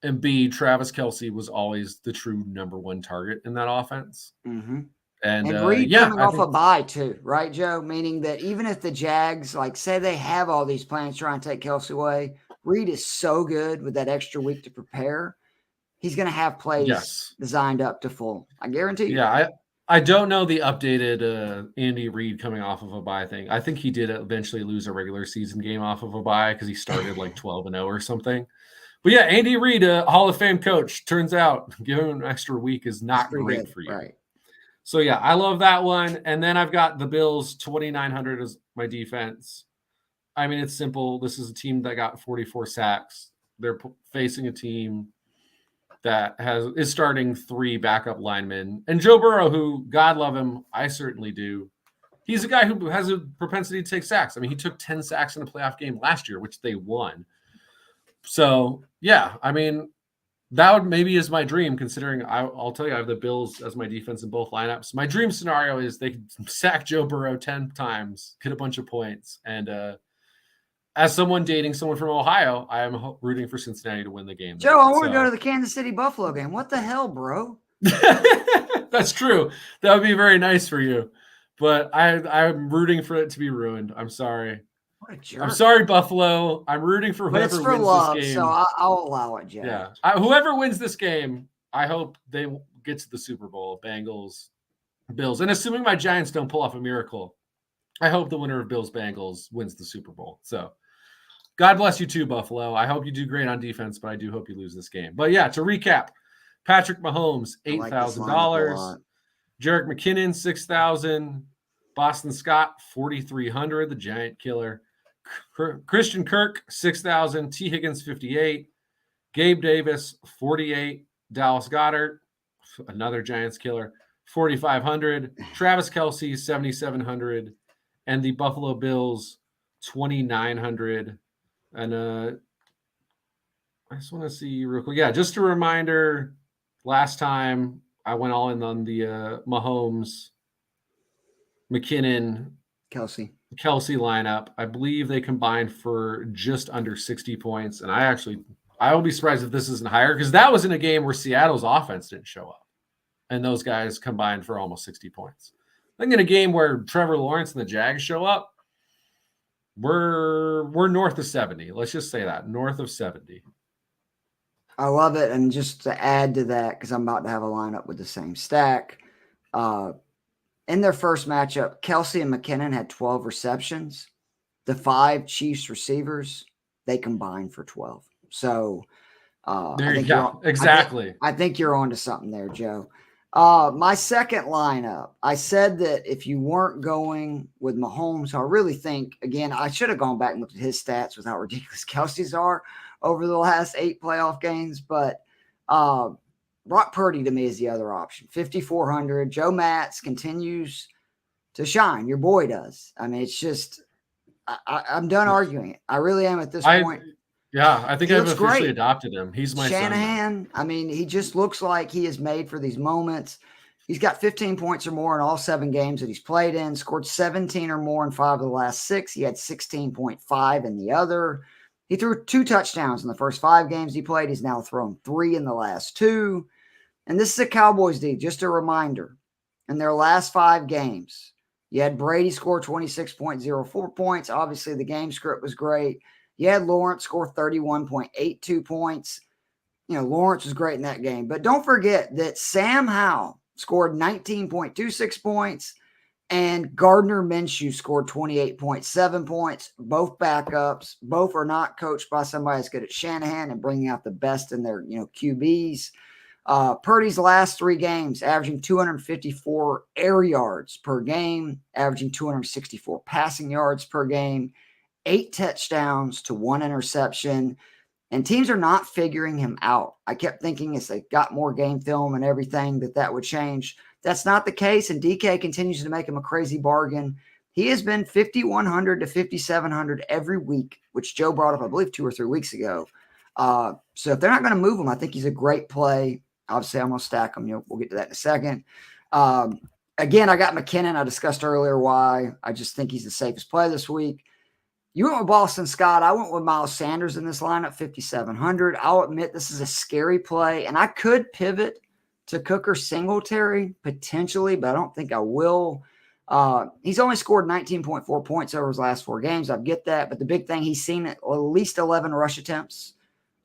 And B, Travis Kelce was always the true number 1 target in that offense. Mm-hmm. And Reid coming off a bye too, right, Joe? Meaning that even if the Jags, say they have all these plans trying to take Kelce away, Reid is so good with that extra week to prepare. He's going to have plays designed up to full. I guarantee you. Yeah, I don't know the updated Andy Reid coming off of a bye thing. I think he did eventually lose a regular season game off of a bye because he started like 12-0 or something. But yeah, Andy Reid, a Hall of Fame coach, turns out giving him an extra week is not great good, for you. right? So yeah, I love that one. And then I've got the Bills 2,900 as my defense. I mean, it's simple. This is a team that got 44 sacks. They're facing a team that is starting 3 backup linemen. And Joe Burrow, who, God love him, I certainly do. He's a guy who has a propensity to take sacks. I mean, he took 10 sacks in a playoff game last year, which they won. So, yeah, I mean, that would maybe is my dream, considering I'll tell you, I have the Bills as my defense in both lineups. My dream scenario is they sack Joe Burrow 10 times, get a bunch of points, and as someone dating someone from Ohio, I am rooting for Cincinnati to win the game. Joe, I want to go to the Kansas City Buffalo game. What the hell, bro? That's true. That would be very nice for you. But I'm rooting for it to be ruined. I'm sorry. What a jerk. I'm sorry, Buffalo. I'm rooting for whoever wins love, this game. So I'll allow it, Joe. Yeah. Whoever wins this game, I hope they get to the Super Bowl. Bengals, Bills. And assuming my Giants don't pull off a miracle, I hope the winner of Bills-Bengals wins the Super Bowl. So God bless you too, Buffalo. I hope you do great on defense, but I do hope you lose this game. But yeah, to recap, Patrick Mahomes, $8,000. Jerick McKinnon, $6,000. Boston Scott, $4,300, the giant killer. Christian Kirk, $6,000. T. Higgins, $58,000. Gabe Davis, $48,000. Dallas Goedert, another Giants killer, $4,500. Travis Kelce, $7,700. And the Buffalo Bills, $2,900. And I just want to see real quick. Yeah, just a reminder, last time I went all in on the Mahomes, McKinnon, Kelsey lineup. I believe they combined for just under 60 points. And I will be surprised if this isn't higher, because that was in a game where Seattle's offense didn't show up. And those guys combined for almost 60 points. I think in a game where Trevor Lawrence and the Jags show up, we're north of 70. Let's just say that, north of 70. I love it. And just to add to that, because I'm about to have a lineup with the same stack, in their first matchup, Kelsey and McKinnon had 12 receptions. The 5 Chiefs receivers, they combined for 12. So there you go. Exactly. I think you're on to something there, Joe. My second lineup, I said that if you weren't going with Mahomes, I really think, again, I should have gone back and looked at his stats with how ridiculous Kelsey's are over the last 8 playoff games. But Brock Purdy to me is the other option. 5,400. Joe Matz continues to shine. Your boy does. I mean, it's just, I'm done arguing it. I really am at this point. Yeah, I think I've officially adopted him. He's my Shanahan. son. I mean, he just looks like he is made for these moments. He's got 15 points or more in all 7 games that he's played in, scored 17 or more in 5 of the last 6. He had 16.5 in the other. He threw 2 touchdowns in the first 5 games he played. He's now thrown 3 in the last 2. And this is a Cowboys D, just a reminder. In their last 5 games, you had Brady score 26.04 points. Obviously, the game script was great. You had Lawrence score 31.82 points. You know, Lawrence was great in that game. But don't forget that Sam Howell scored 19.26 points and Gardner Minshew scored 28.7 points. Both backups. Both are not coached by somebody that's good at Shanahan and bringing out the best in their, QBs. Purdy's last 3 games, averaging 254 air yards per game, averaging 264 passing yards per game, 8 touchdowns to 1 interception, and teams are not figuring him out. I kept thinking as they got more game film and everything that would change. That's not the case, and DK continues to make him a crazy bargain. He has been 5,100 to 5,700 every week, which Joe brought up, I believe, 2 or 3 weeks ago. So if they're not going to move him, I think he's a great play. Obviously, I'm going to stack him. We'll get to that in a second. Again, I got McKinnon. I discussed earlier why I just think he's the safest play this week. You went with Boston Scott. I went with Miles Sanders in this lineup, 5,700. I'll admit this is a scary play, and I could pivot to Cook or Singletary potentially, but I don't think I will. He's only scored 19.4 points over his last 4 games. I get that, but the big thing, he's seen at least 11 rush attempts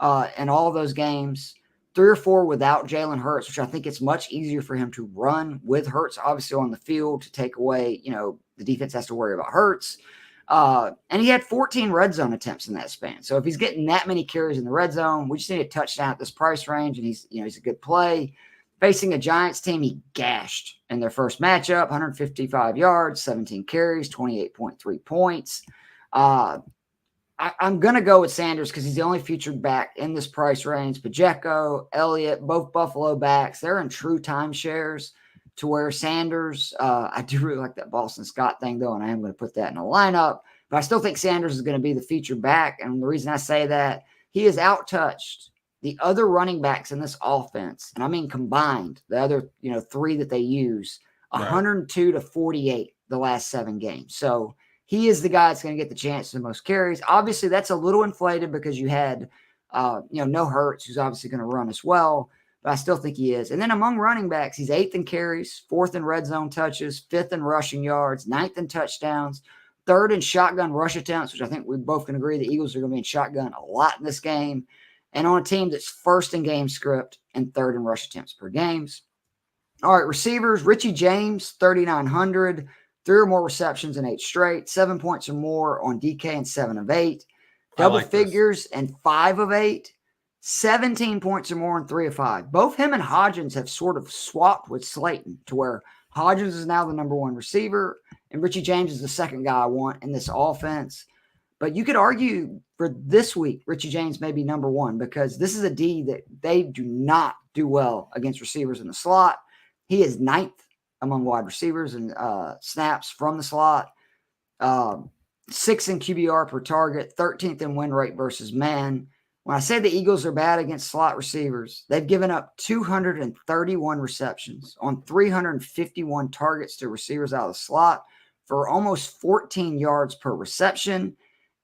in all of those games. 3 or 4 without Jalen Hurts, which I think it's much easier for him to run with Hurts obviously on the field to take away, the defense has to worry about Hurts. And he had 14 red zone attempts in that span. So if he's getting that many carries in the red zone, we just need a touchdown at this price range, and he's a good play. Facing a Giants team he gashed in their first matchup, 155 yards, 17 carries, 28.3 points. I'm going to go with Sanders because he's the only featured back in this price range. Pacheco, Elliott, both Buffalo backs. They're in true timeshares to where Sanders, I do really like that Boston Scott thing, though, and I am going to put that in a lineup. But I still think Sanders is going to be the featured back. And the reason I say that, he is outtouched the other running backs in this offense. And I mean combined, the other 3 that they use, 102 to 48 the last 7 games. So he is the guy that's going to get the chance to the most carries. Obviously, that's a little inflated because you had, no Hurts, who's obviously going to run as well. But I still think he is. And then among running backs, he's 8th in carries, 4th in red zone touches, 5th in rushing yards, 9th in touchdowns, 3rd in shotgun rush attempts, which I think we both can agree the Eagles are going to be in shotgun a lot in this game. And on a team that's 1st in game script and 3rd in rush attempts per games. All right, receivers, Richie James, 3,900. 3 or more receptions in 8 straight, 7 points or more on DK in 7 of 8, double figures and 5 of 8, 17 points or more in 3 of 5. Both him and Hodgins have sort of swapped with Slayton to where Hodgins is now the number 1 receiver and Richie James is the second guy I want in this offense. But you could argue for this week, Richie James may be number 1 because this is a D that they do not do well against receivers in the slot. He is 9th among wide receivers and snaps from the slot, 6th in QBR per target, 13th in win rate versus man. When I say the Eagles are bad against slot receivers, they've given up 231 receptions on 351 targets to receivers out of the slot for almost 14 yards per reception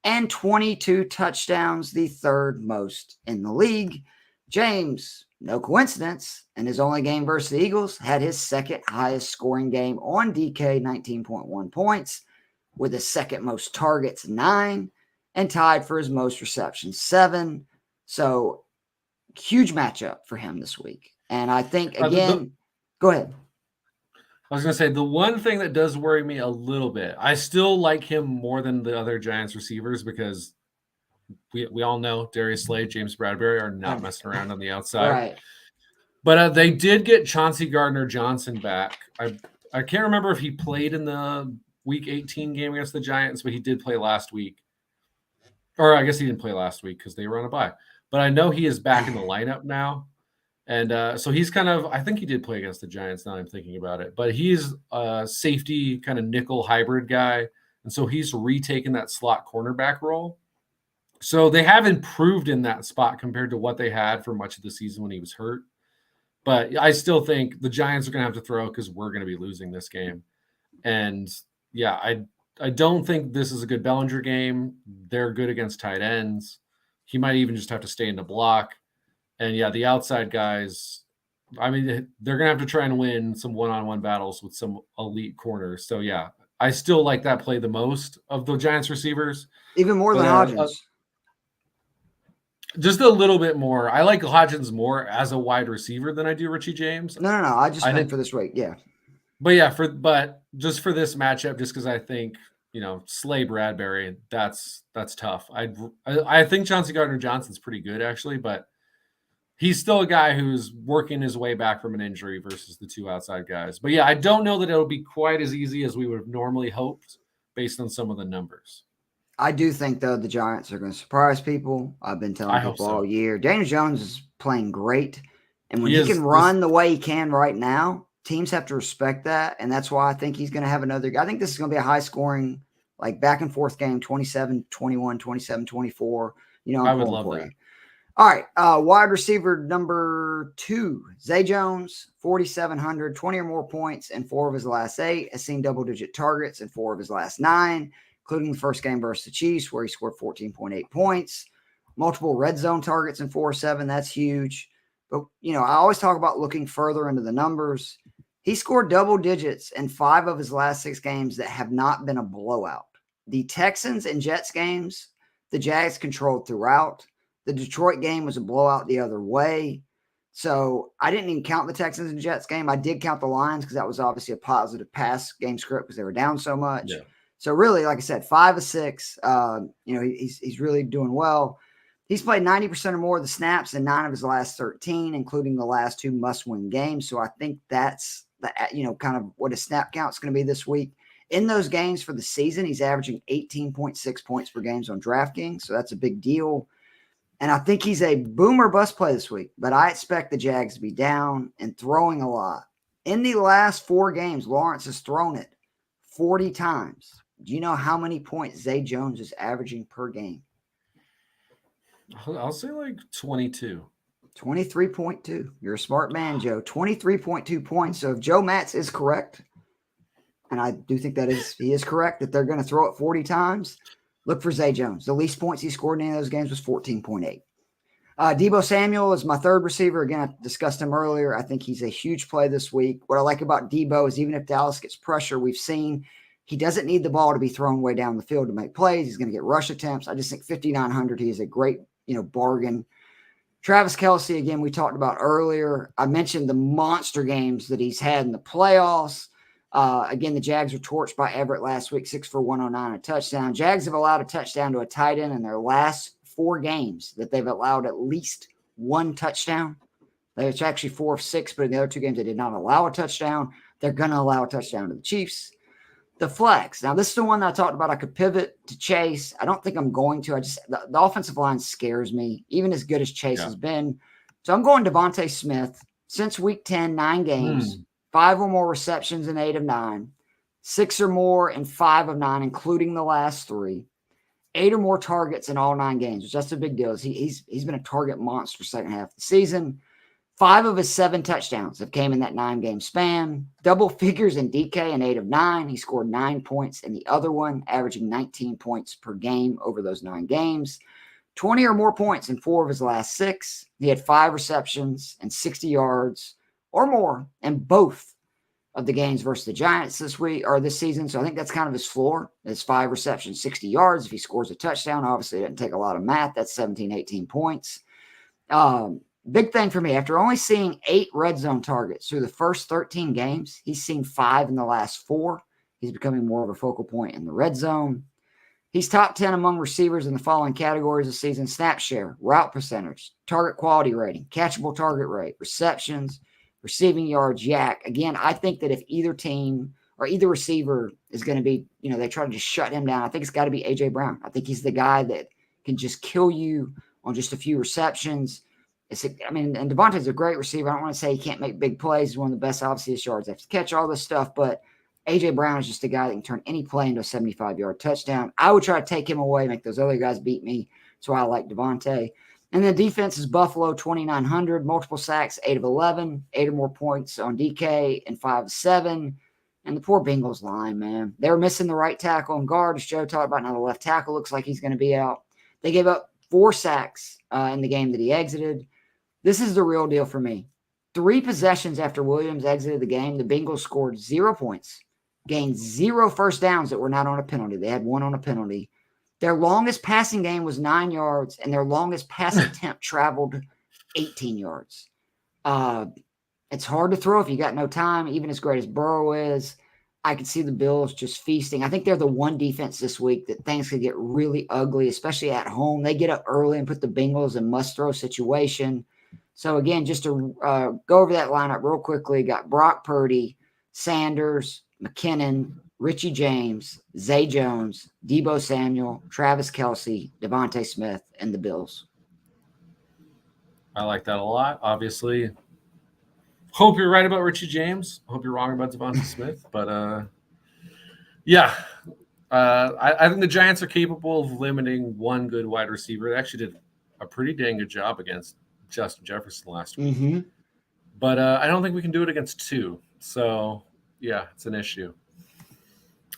and 22 touchdowns, the 3rd most in the league. James, no coincidence, in his only game versus the Eagles, had his 2nd highest scoring game on DK, 19.1 points, with his 2nd most targets, 9, and tied for his most receptions, 7. So, huge matchup for him this week. And I think, again, go ahead. I was going to say, the one thing that does worry me a little bit, I still like him more than the other Giants receivers because we all know Darius Slay, James Bradbury are not messing around on the outside. Right. But they did get Chauncey Gardner-Johnson back. I can't remember if he played in the Week 18 game against the Giants, but he did play last week. Or I guess he didn't play last week because they were on a bye. But I know he is back in the lineup now. And so he's kind of – I think he did play against the Giants now I'm thinking about it. But he's a safety kind of nickel hybrid guy. And so he's retaken that slot cornerback role. So they have improved in that spot compared to what they had for much of the season when he was hurt. But I still think the Giants are going to have to throw because we're going to be losing this game. And, yeah, I don't think this is a good Bellinger game. They're good against tight ends. He might even just have to stay in the block. And, yeah, the outside guys, I mean, they're going to have to try and win some one-on-one battles with some elite corners. So, yeah, I still like that play the most of the Giants receivers. Even more than Hodgins. Just a little bit more. I like Hodgins more as a wide receiver than I do Richie James. No. I just meant for this week, yeah. But yeah, but just for this matchup, just because I think Slay Bradbury, that's tough. I think Chauncey Gardner-Johnson's pretty good actually, but he's still a guy who's working his way back from an injury versus the 2 outside guys. But yeah, I don't know that it'll be quite as easy as we would have normally hoped based on some of the numbers. I do think, though, the Giants are going to surprise people. I've been telling people all year. Daniel Jones is playing great. And when he can run the way he can right now, teams have to respect that. And that's why I think he's going to have another – I think this is going to be a high-scoring, like, back-and-forth game, 27-21, 27-24. I would love that. All right, wide receiver number 2, Zay Jones, 4,700, 20 or more points in 4 of his last 8. Has seen double-digit targets in 4 of his last 9. Including the first game versus the Chiefs, where he scored 14.8 points. Multiple red zone targets in 4-7. That's huge. But, I always talk about looking further into the numbers. He scored double digits in 5 of his last 6 games that have not been a blowout. The Texans and Jets games, the Jags controlled throughout. The Detroit game was a blowout the other way. So I didn't even count the Texans and Jets game. I did count the Lions because that was obviously a positive pass game script because they were down so much. Yeah. So really, like I said, 5 of 6. He's really doing well. He's played 90% or more of the snaps in 9 of his last 13, including the last 2 must-win games. So I think that's kind of what his snap count is going to be this week. In those games for the season, he's averaging 18.6 points per game on DraftKings. So that's a big deal. And I think he's a boomer bust play this week, but I expect the Jags to be down and throwing a lot. In the last 4 games, Lawrence has thrown it 40 times. Do you know how many points Zay Jones is averaging per game? I'll say like 22. 23.2. You're a smart man, Joe. 23.2 points. So if Joe Matz is correct, and I do think he is correct, that they're going to throw it 40 times, look for Zay Jones. The least points he scored in any of those games was 14.8. Deebo Samuel is my third receiver. Again, I discussed him earlier. I think he's a huge play this week. What I like about Deebo is even if Dallas gets pressure, we've seen he doesn't need the ball to be thrown way down the field to make plays. He's going to get rush attempts. I just think 5,900, he is a great bargain. Travis Kelce, again, we talked about earlier. I mentioned the monster games that he's had in the playoffs. Again, the Jags were torched by Everett last week, 6 for 109, a touchdown. Jags have allowed a touchdown to a tight end in their last 4 games that they've allowed at least 1 touchdown. It's actually 4 of 6, but in the other 2 games, they did not allow a touchdown. They're going to allow a touchdown to the Chiefs. The flex. Now, this is the one that I talked about. I could pivot to Chase. I don't think I'm going to. The offensive line scares me, even as good as Chase has been. So I'm going Devontae Smith. Since week 10, 9 games, 5 or more receptions in 8 of 9, 6 or more in 5 of 9, including the last 3, 8 or more targets in all 9 games, which that's a big deal. He's been a target monster second half of the season. 5 of his 7 touchdowns have came in that 9-game span. Double figures in DK in 8 of 9. He scored 9 points in the other one, averaging 19 points per game over those 9 games. 20 or more points in 4 of his last 6. He had 5 receptions and 60 yards or more in both of the games versus the Giants this season. So I think that's kind of his floor. It's 5 receptions, 60 yards. If he scores a touchdown, obviously it doesn't take a lot of math. That's 17, 18 points. Big thing for me, after only seeing 8 red zone targets through the first 13 games, he's seen 5 in the last 4. He's becoming more of a focal point in the red zone. He's top 10 among receivers in the following categories this season: snap share, route percentage, target quality rating, catchable target rate, receptions, receiving yards, yak. Again, I think that if either team or either receiver is going to be, they try to just shut him down, I think it's got to be A.J. Brown. I think he's the guy that can just kill you on just a few receptions. And Devontae's a great receiver. I don't want to say he can't make big plays. He's one of the best, obviously, his yards after catch, all this stuff. But A.J. Brown is just a guy that can turn any play into a 75-yard touchdown. I would try to take him away, make those other guys beat me. So I like Devontae. And the defense is Buffalo, 2,900, multiple sacks, 8 of 11, 8 or more points on DK, and 5 of 7. And the poor Bengals line, man. They were missing the right tackle and guard, as Joe talked about. Now the left tackle looks like he's going to be out. They gave up 4 sacks in the game that he exited. This is the real deal for me. 3 possessions after Williams exited the game, the Bengals scored 0 points, gained 0 first downs that were not on a penalty. They had 1 on a penalty. Their longest passing game was 9 yards, and their longest pass attempt traveled 18 yards. It's hard to throw if you got no time, even as great as Burrow is. I could see the Bills just feasting. I think they're the one defense this week that things could get really ugly, especially at home. They get up early and put the Bengals in must-throw situation. So, again, just to go over that lineup real quickly, got Brock Purdy, Sanders, McKinnon, Richie James, Zay Jones, Deebo Samuel, Travis Kelce, Devontae Smith, and the Bills. I like that a lot, obviously. Hope you're right about Richie James. Hope you're wrong about Devontae Smith. But, I think the Giants are capable of limiting one good wide receiver. They actually did a pretty dang good job against Justin Jefferson last week. Mm-hmm. But I don't think we can do it against 2. So, yeah, it's an issue.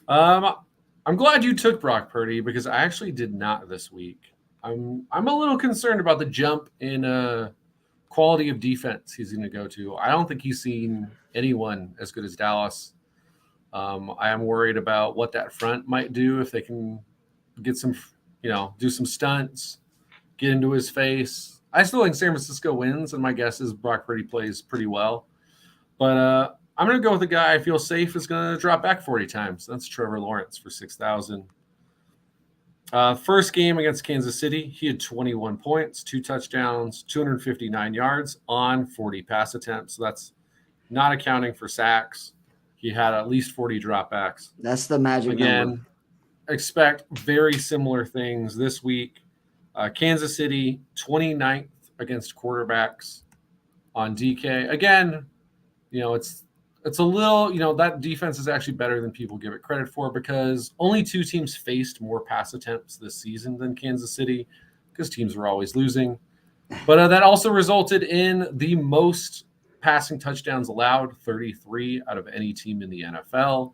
I'm glad you took Brock Purdy because I actually did not this week. I'm a little concerned about the jump in quality of defense he's going to go to. I don't think he's seen anyone as good as Dallas. I am worried about what that front might do if they can get some, do some stunts, get into his face. I still think San Francisco wins, and my guess is Brock Purdy plays pretty well. But I'm going to go with a guy I feel safe is going to drop back 40 times. That's Trevor Lawrence for 6,000. First game against Kansas City, he had 21 points, 2 touchdowns, 259 yards on 40 pass attempts. So that's not accounting for sacks. He had at least 40 dropbacks. That's the magic number. Expect very similar things this week. Kansas City, 29th against quarterbacks on DK. Again, it's a little, that defense is actually better than people give it credit for because only 2 teams faced more pass attempts this season than Kansas City because teams were always losing. But that also resulted in the most passing touchdowns allowed, 33 out of any team in the NFL.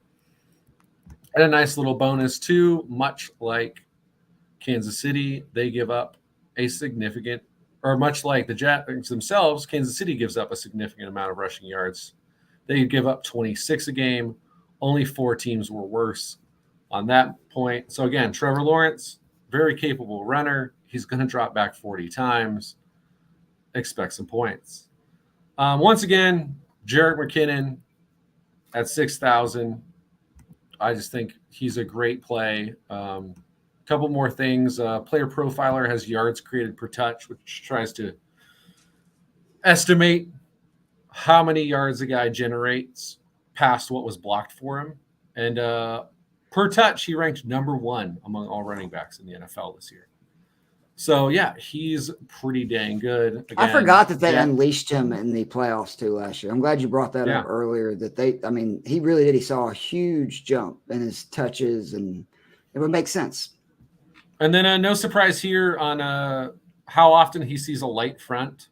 And a nice little bonus too, much like Kansas City, they give up a significant, or much like the Jags themselves, Kansas City gives up a significant amount of rushing yards. They give up 26 a game. Only 4 teams were worse on that point. So again, Trevor Lawrence, very capable runner. He's going to drop back 40 times. Expect some points. Once again, Jerick McKinnon at 6,000. I just think he's a great play. Couple more things. Player Profiler has yards created per touch, which tries to estimate how many yards a guy generates past what was blocked for him. And per touch, he ranked number 1 among all running backs in the NFL this year. So, yeah, he's pretty dang good. Again, I forgot that they unleashed him in the playoffs too last year. I'm glad you brought that up earlier. He really did. He saw a huge jump in his touches, and it would make sense. And then no surprise here on how often he sees a light front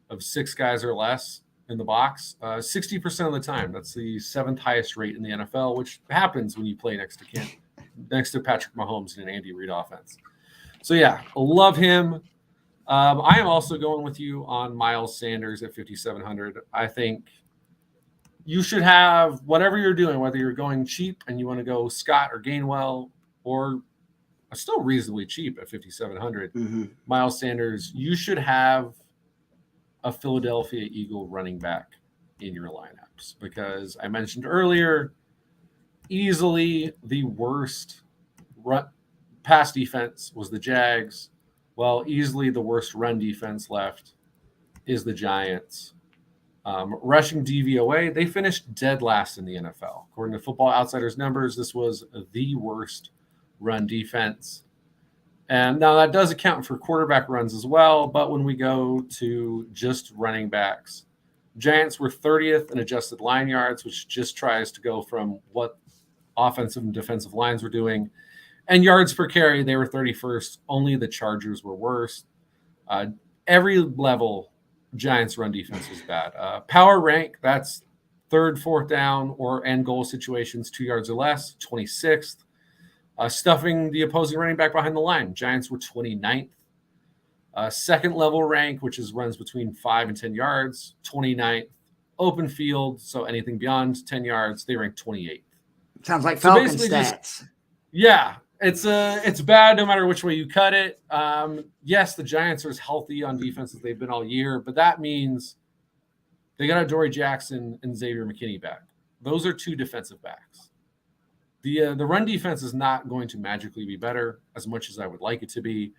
of 6 guys or less in the box. 60% of the time. That's the 7th highest rate in the NFL, which happens when you play next to Patrick Mahomes in an Andy Reid offense. So, yeah, love him. I am also going with you on Miles Sanders at 5,700. I think you should have whatever you're doing, whether you're going cheap and you want to go Scott or Gainwell, or still reasonably cheap at 5,700. Miles Sanders, you should have a Philadelphia Eagle running back in your lineups because I mentioned earlier, easily the worst pass defense was the Jags. Well, easily the worst run defense left is the Giants. Rushing DVOA, they finished dead last in the NFL. According to Football Outsiders numbers, this was the worst run defense. And now that does account for quarterback runs as well. But when we go to just running backs, Giants were 30th in adjusted line yards, which just tries to go from what offensive and defensive lines were doing. And yards per carry, they were 31st. Only the Chargers were worse. Every level, Giants run defense was bad. Power rank, that's 3rd, 4th down or end goal situations, 2 yards or less, 26th. Stuffing the opposing running back behind the line, Giants were 29th. 2nd level rank, which is runs between 5 and 10 yards, 29th. Open field, so anything beyond 10 yards, they ranked 28th. Sounds like Falcon stats. It's bad no matter which way you cut it. Yes, the Giants are as healthy on defense as they've been all year, but that means they got Adoree Jackson and Xavier McKinney back. Those are 2 defensive backs. The run defense is not going to magically be better as much as I would like it to be.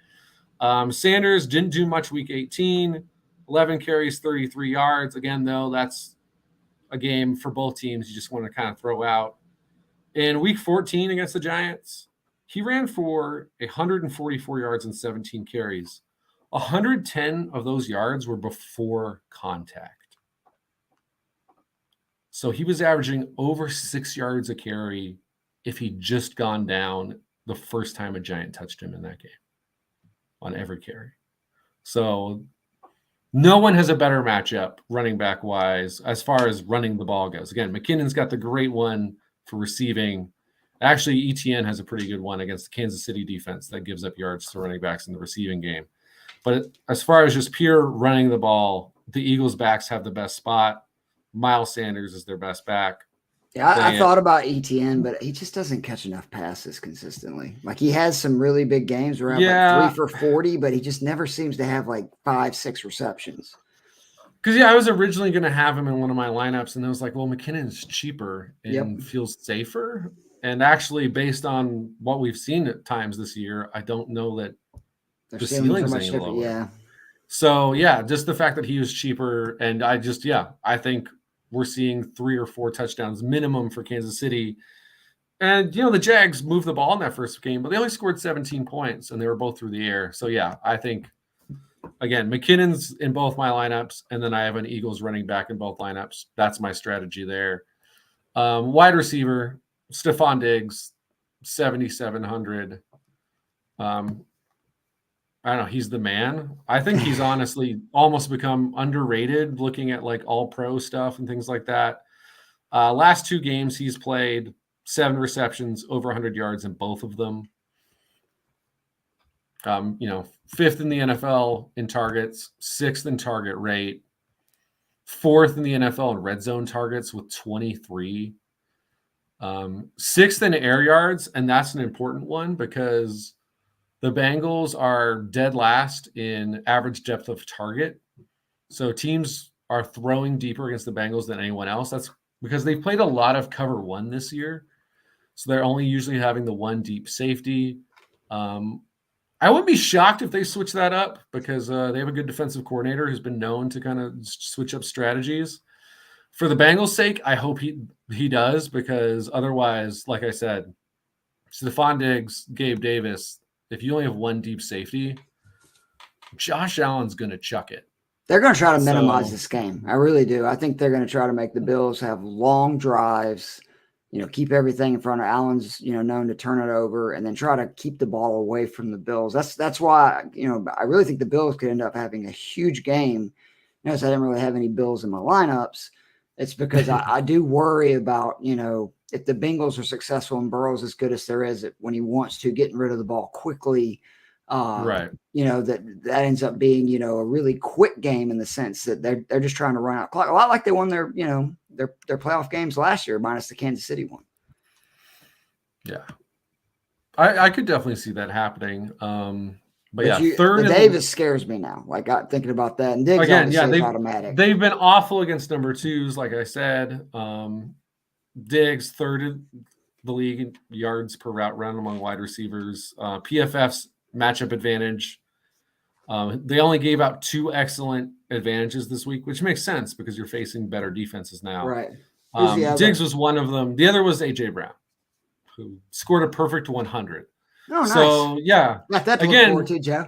Sanders didn't do much week 18, 11 carries, 33 yards. Again, though, that's a game for both teams you just want to kind of throw out. In week 14 against the Giants, he ran for 144 yards and 17 carries. 110 of those yards were before contact. So he was averaging over 6 yards a carry if he'd just gone down the first time a Giant touched him in that game on every carry. So no one has a better matchup running back wise as far as running the ball goes. Again, McKinnon's got the great one for receiving. Actually, ETN has a pretty good one against the Kansas City defense that gives up yards to running backs in the receiving game. But as far as just pure running the ball, the Eagles' backs have the best spot. Miles Sanders is their best back. Yeah, I Dang it. thought about ETN, but he just doesn't catch enough passes consistently. Like he has some really big games where like 3 Yeah, for 40, but he just never seems to have like 5, 6 receptions. because I was originally going to have him in one of my lineups, and I was like, well, McKinnon's cheaper Yep. and feels safer. And actually, based on what we've seen at times this year, I don't know that Their the ceilings are ceiling's much any different. lower. Yeah. So yeah, just the fact that he was cheaper, and I think we're seeing 3 or 4 touchdowns minimum for Kansas City. And the Jags moved the ball in that first game, but they only scored 17 points, and they were both through the air. So yeah, I think again McKinnon's in both my lineups, and then I have an Eagles running back in both lineups. That's my strategy there. Wide receiver Stephon Diggs, 7,700. I don't know. He's the man. I think he's honestly almost become underrated looking at like all pro stuff and things like that. Last 2 games, he's played 7 receptions, over 100 yards in both of them. 5th in the NFL in targets, 6th in target rate, 4th in the NFL in red zone targets with 23. 6th in air yards, and that's an important one because the Bengals are dead last in average depth of target. So teams are throwing deeper against the Bengals than anyone else. That's because they've played a lot of cover 1 this year. So they're only usually having the 1 deep safety. I wouldn't be shocked if they switch that up because they have a good defensive coordinator who's been known to kind of switch up strategies. For the Bengals' sake, I hope he does because otherwise, like I said, Stephon Diggs, Gabe Davis, if you only have 1 deep safety, Josh Allen's going to chuck it. They're going to try to minimize this game. I really do. I think they're going to try to make the Bills have long drives, keep everything in front of Allen's, known to turn it over, and then try to keep the ball away from the Bills. That's why, I really think the Bills could end up having a huge game. Notice I didn't really have any Bills in my lineups. It's because I do worry about, if the Bengals are successful and Burrow's as good as there is when he wants to, getting rid of the ball quickly. Right. That ends up being, a really quick game in the sense that they're just trying to run out clock. A lot like they won their playoff games last year, minus the Kansas City one. Yeah. I could definitely see that happening. But yeah, third. Davis scares me now. Like I'm thinking about that. And Diggs again, automatic. They've been awful against number 2s, like I said. Diggs third in the league in yards per route run among wide receivers. PFF's matchup advantage. They only gave out 2 excellent advantages this week, which makes sense because you're facing better defenses now. Right. Diggs was one of them. The other was A.J. Brown, who scored a perfect 100. Oh, nice. So, yeah. Got that to look forward to, Joe.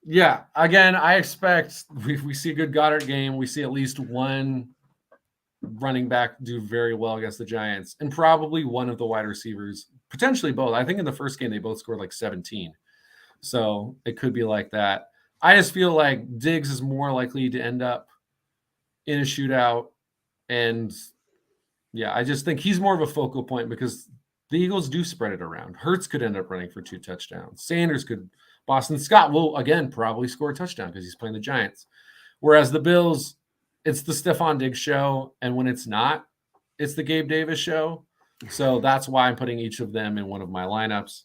Yeah. Again, I expect we see a good Goddard game. We see at least 1 running back do very well against the Giants, and probably one of the wide receivers, potentially both. I think in the first game, they both scored like 17. So it could be like that. I just feel like Diggs is more likely to end up in a shootout. And yeah, I just think he's more of a focal point because the Eagles do spread it around. Hurts could end up running for 2 touchdowns. Sanders could. Boston Scott will, again, probably score a touchdown because he's playing the Giants. Whereas the Bills, it's the Stephon Diggs show. And when it's not, it's the Gabe Davis show. So that's why I'm putting each of them in one of my lineups.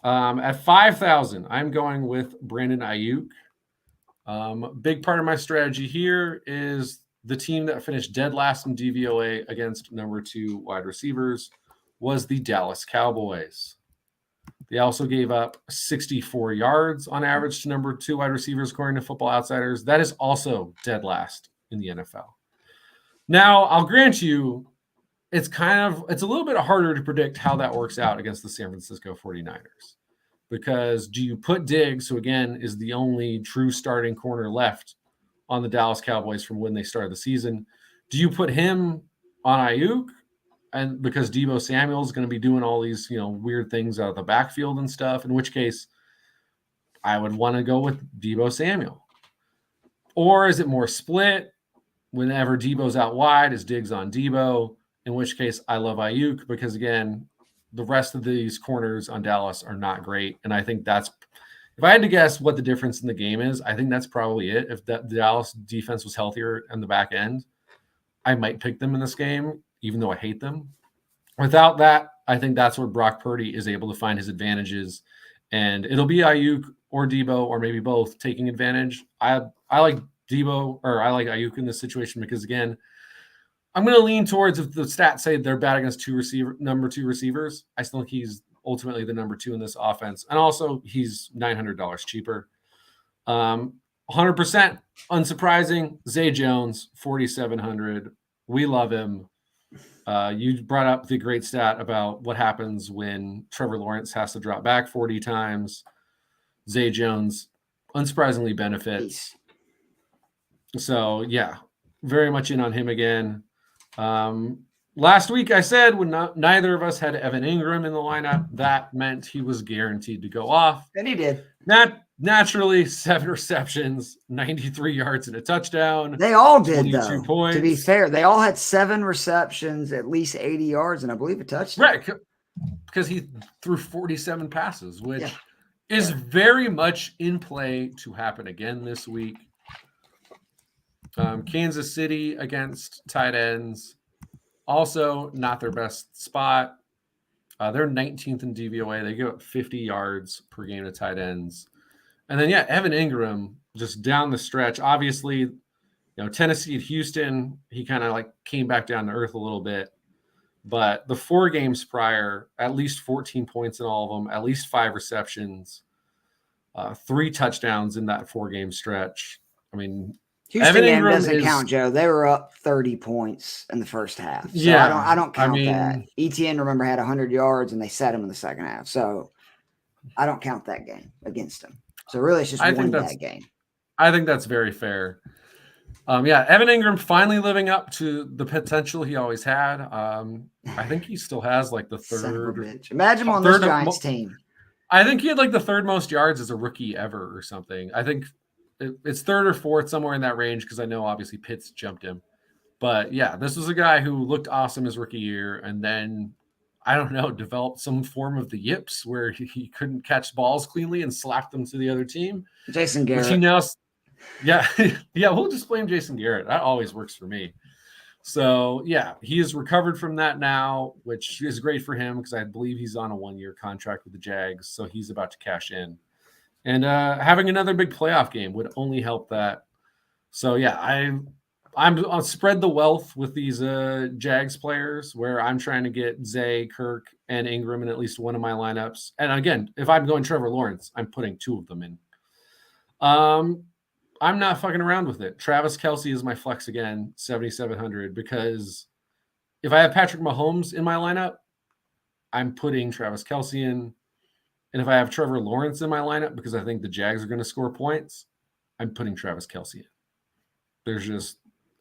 At 5,000, I'm going with Brandon Ayuk. Big part of my strategy here is the team that finished dead last in DVOA against number 2 wide receivers was the Dallas Cowboys. They also gave up 64 yards on average to number 2 wide receivers, according to Football Outsiders. That is also dead last in the NFL. Now, I'll grant you, it's a little bit harder to predict how that works out against the San Francisco 49ers. Because do you put Diggs, who again is the only true starting corner left on the Dallas Cowboys from when they started the season, do you put him on Ayuk? And because Deebo Samuel is going to be doing all these, weird things out of the backfield and stuff, in which case I would want to go with Deebo Samuel. Or is it more split? Whenever Deebo's out wide, is Diggs on Deebo? In which case I love Ayuk because, again, the rest of these corners on Dallas are not great. And I think if I had to guess what the difference in the game is, I think that's probably it. If the Dallas defense was healthier on the back end, I might pick them in this game. even though I hate them. Without that, I think that's where Brock Purdy is able to find his advantages, and it'll be Ayuk or Debo or maybe both taking advantage. I like Debo, or I like Ayuk in this situation because, again, I'm going to lean towards, if the stats say they're bad against number two receivers, I still think he's ultimately the number 2 in this offense. And also, he's $900 cheaper. 100% unsurprising, Zay Jones, 4,700. We love him. You brought up the great stat about what happens when Trevor Lawrence has to drop back 40 times. Zay Jones, unsurprisingly, benefits. So, yeah, very much in on him again. Last week I said when neither of us had Evan Ingram in the lineup, that meant he was guaranteed to go off. And he did. Naturally, 7 receptions, 93 yards and a touchdown. They all did, 22 though. points. To be fair, they all had 7 receptions, at least 80 yards, and I believe a touchdown. Right, because he threw 47 passes, which is very much in play to happen again this week. Kansas City against tight ends, also not their best spot. They're 19th in DVOA. They give up 50 yards per game to tight ends. And then, Evan Ingram just down the stretch. Obviously, Tennessee at Houston, he kind of like came back down to earth a little bit. But the 4 games prior, at least 14 points in all of them, at least 5 receptions, 3 touchdowns in that 4-game stretch. I mean, Houston game doesn't count, Joe. They were up 30 points in the first half. So I don't count that. ETN, remember, had 100 yards, and they set him in the second half. So I don't count that game against him. So really, it's just one bad game. I think that's very fair. Evan Ingram finally living up to the potential he always had. I think he still has like the third. Imagine him on this Giants team. I think he had like the 3rd most yards as a rookie ever or something. I think it's 3rd or 4th, somewhere in that range, because I know obviously Pitts jumped him. But this was a guy who looked awesome his rookie year, and then, I don't know, developed some form of the yips where he couldn't catch balls cleanly and slapped them to the other team. Jason Garrett. Which he now, we'll just blame Jason Garrett. That always works for me. So, he has recovered from that now, which is great for him because I believe he's on a 1-year contract with the Jags, so he's about to cash in. And having another big playoff game would only help that. So, I'm on spread the wealth with these Jags players, where I'm trying to get Zay, Kirk, and Ingram in at least one of my lineups. And again, if I'm going Trevor Lawrence, I'm putting 2 of them in. I'm not fucking around with it. Travis Kelce is my flex again, 7,700, because if I have Patrick Mahomes in my lineup, I'm putting Travis Kelce in. And if I have Trevor Lawrence in my lineup because I think the Jags are going to score points, I'm putting Travis Kelce in.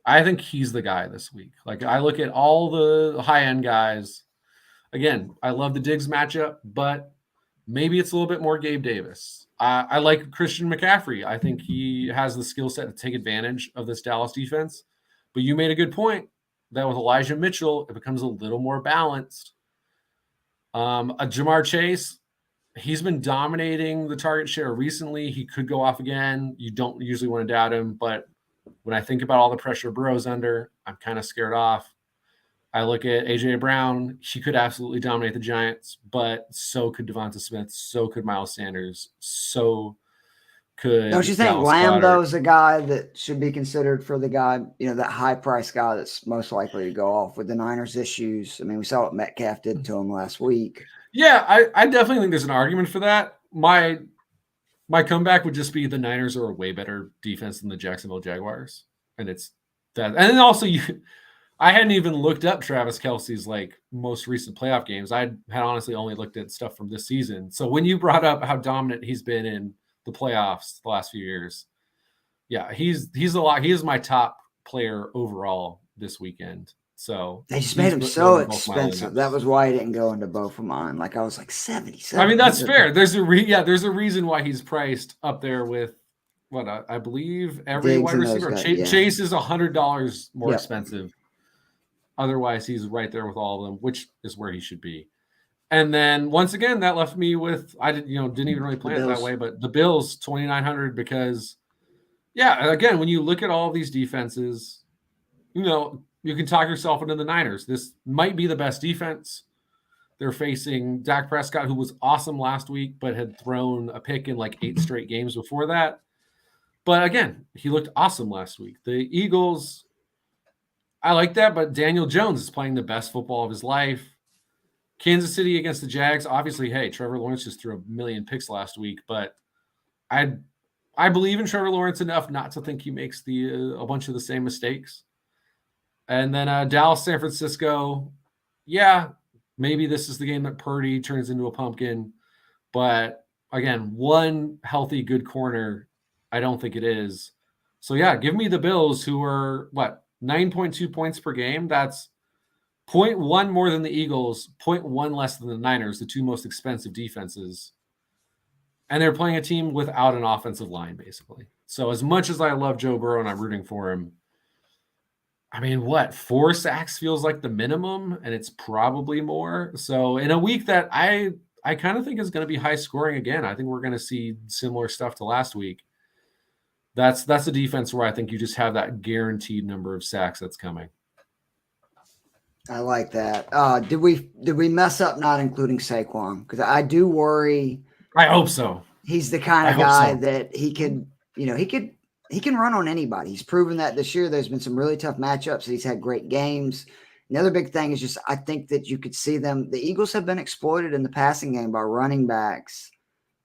I think he's the guy this week. Like, I look at all the high-end guys. Again, I love the Diggs matchup, but maybe it's a little bit more Gabe Davis. I like Christian McCaffrey. I think he has the skill set to take advantage of this Dallas defense. But you made a good point that with Elijah Mitchell, it becomes a little more balanced. A Jamar Chase, he's been dominating the target share recently. He could go off again. You don't usually want to doubt him, but when I think about all the pressure Burrow's under, I'm kind of scared off. I look at A.J. Brown. She could absolutely dominate the Giants, but so could Devonta Smith. So could Miles Sanders. So could. Don't you think Lamb, though, is a guy that should be considered for the guy, that high-priced guy that's most likely to go off with the Niners' issues? I mean, we saw what Metcalf did to him last week. Yeah, I definitely think there's an argument for that. My comeback would just be the Niners are a way better defense than the Jacksonville Jaguars. And it's that. And then also I hadn't even looked up Travis Kelce's most recent playoff games. I had honestly only looked at stuff from this season. So when you brought up how dominant he's been in the playoffs the last few years, he's a lot. He is my top player overall this weekend. So they just made him so expensive. That was why he didn't go into both of mine. I was like 77. I mean, that's fair. There's a reason why he's priced up there with what I believe every Diggs wide receiver. Chase is $100 more expensive. Otherwise, he's right there with all of them, which is where he should be. And then once again, that left me with didn't even really plan it that way, but the Bills 2,900 because again, when you look at all of these defenses, you can talk yourself into the Niners. This might be the best defense. They're facing Dak Prescott, who was awesome last week, but had thrown a pick in like 8 straight games before that. But again, he looked awesome last week. The Eagles, I like that, but Daniel Jones is playing the best football of his life. Kansas City against the Jags, obviously, hey, Trevor Lawrence just threw a million picks last week, but I believe in Trevor Lawrence enough not to think he makes a bunch of the same mistakes. And then Dallas, San Francisco, yeah, maybe this is the game that Purdy turns into a pumpkin. But again, one healthy, good corner, I don't think it is. So yeah, give me the Bills, who are 9.2 points per game. That's 0.1 more than the Eagles, 0.1 less than the Niners, the two most expensive defenses. And they're playing a team without an offensive line, basically. So as much as I love Joe Burrow and I'm rooting for him, I mean, 4 sacks feels like the minimum, and it's probably more. So in a week that I kind of think is going to be high scoring again, I think we're going to see similar stuff to last week. That's a defense where I think you just have that guaranteed number of sacks that's coming. I like that. Did we mess up not including Saquon? Because I do worry. I hope so. He's the kind of guy that he can run on anybody. He's proven that this year. There's been some really tough matchups. He's had great games. Another big thing is just I think that you could see them. The Eagles have been exploited in the passing game by running backs,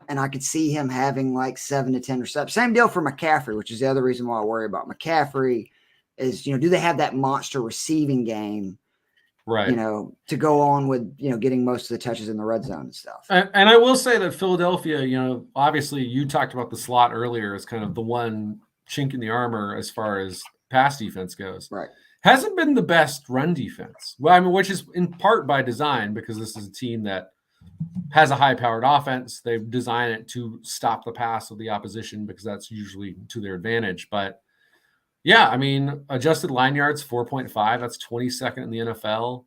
and I could see him having like 7 to 10 receptions. Same deal for McCaffrey, which is the other reason why I worry about McCaffrey is, do they have that monster receiving game? Right. To go on with, getting most of the touches in the red zone and stuff. And I will say that Philadelphia, obviously you talked about the slot earlier as kind of the one chink in the armor as far as pass defense goes. Right. Hasn't been the best run defense. Well, I mean, which is in part by design, because this is a team that has a high-powered offense. They've designed it to stop the pass of the opposition because that's usually to their advantage. But yeah, I mean, adjusted line yards, 4.5. That's 22nd in the NFL.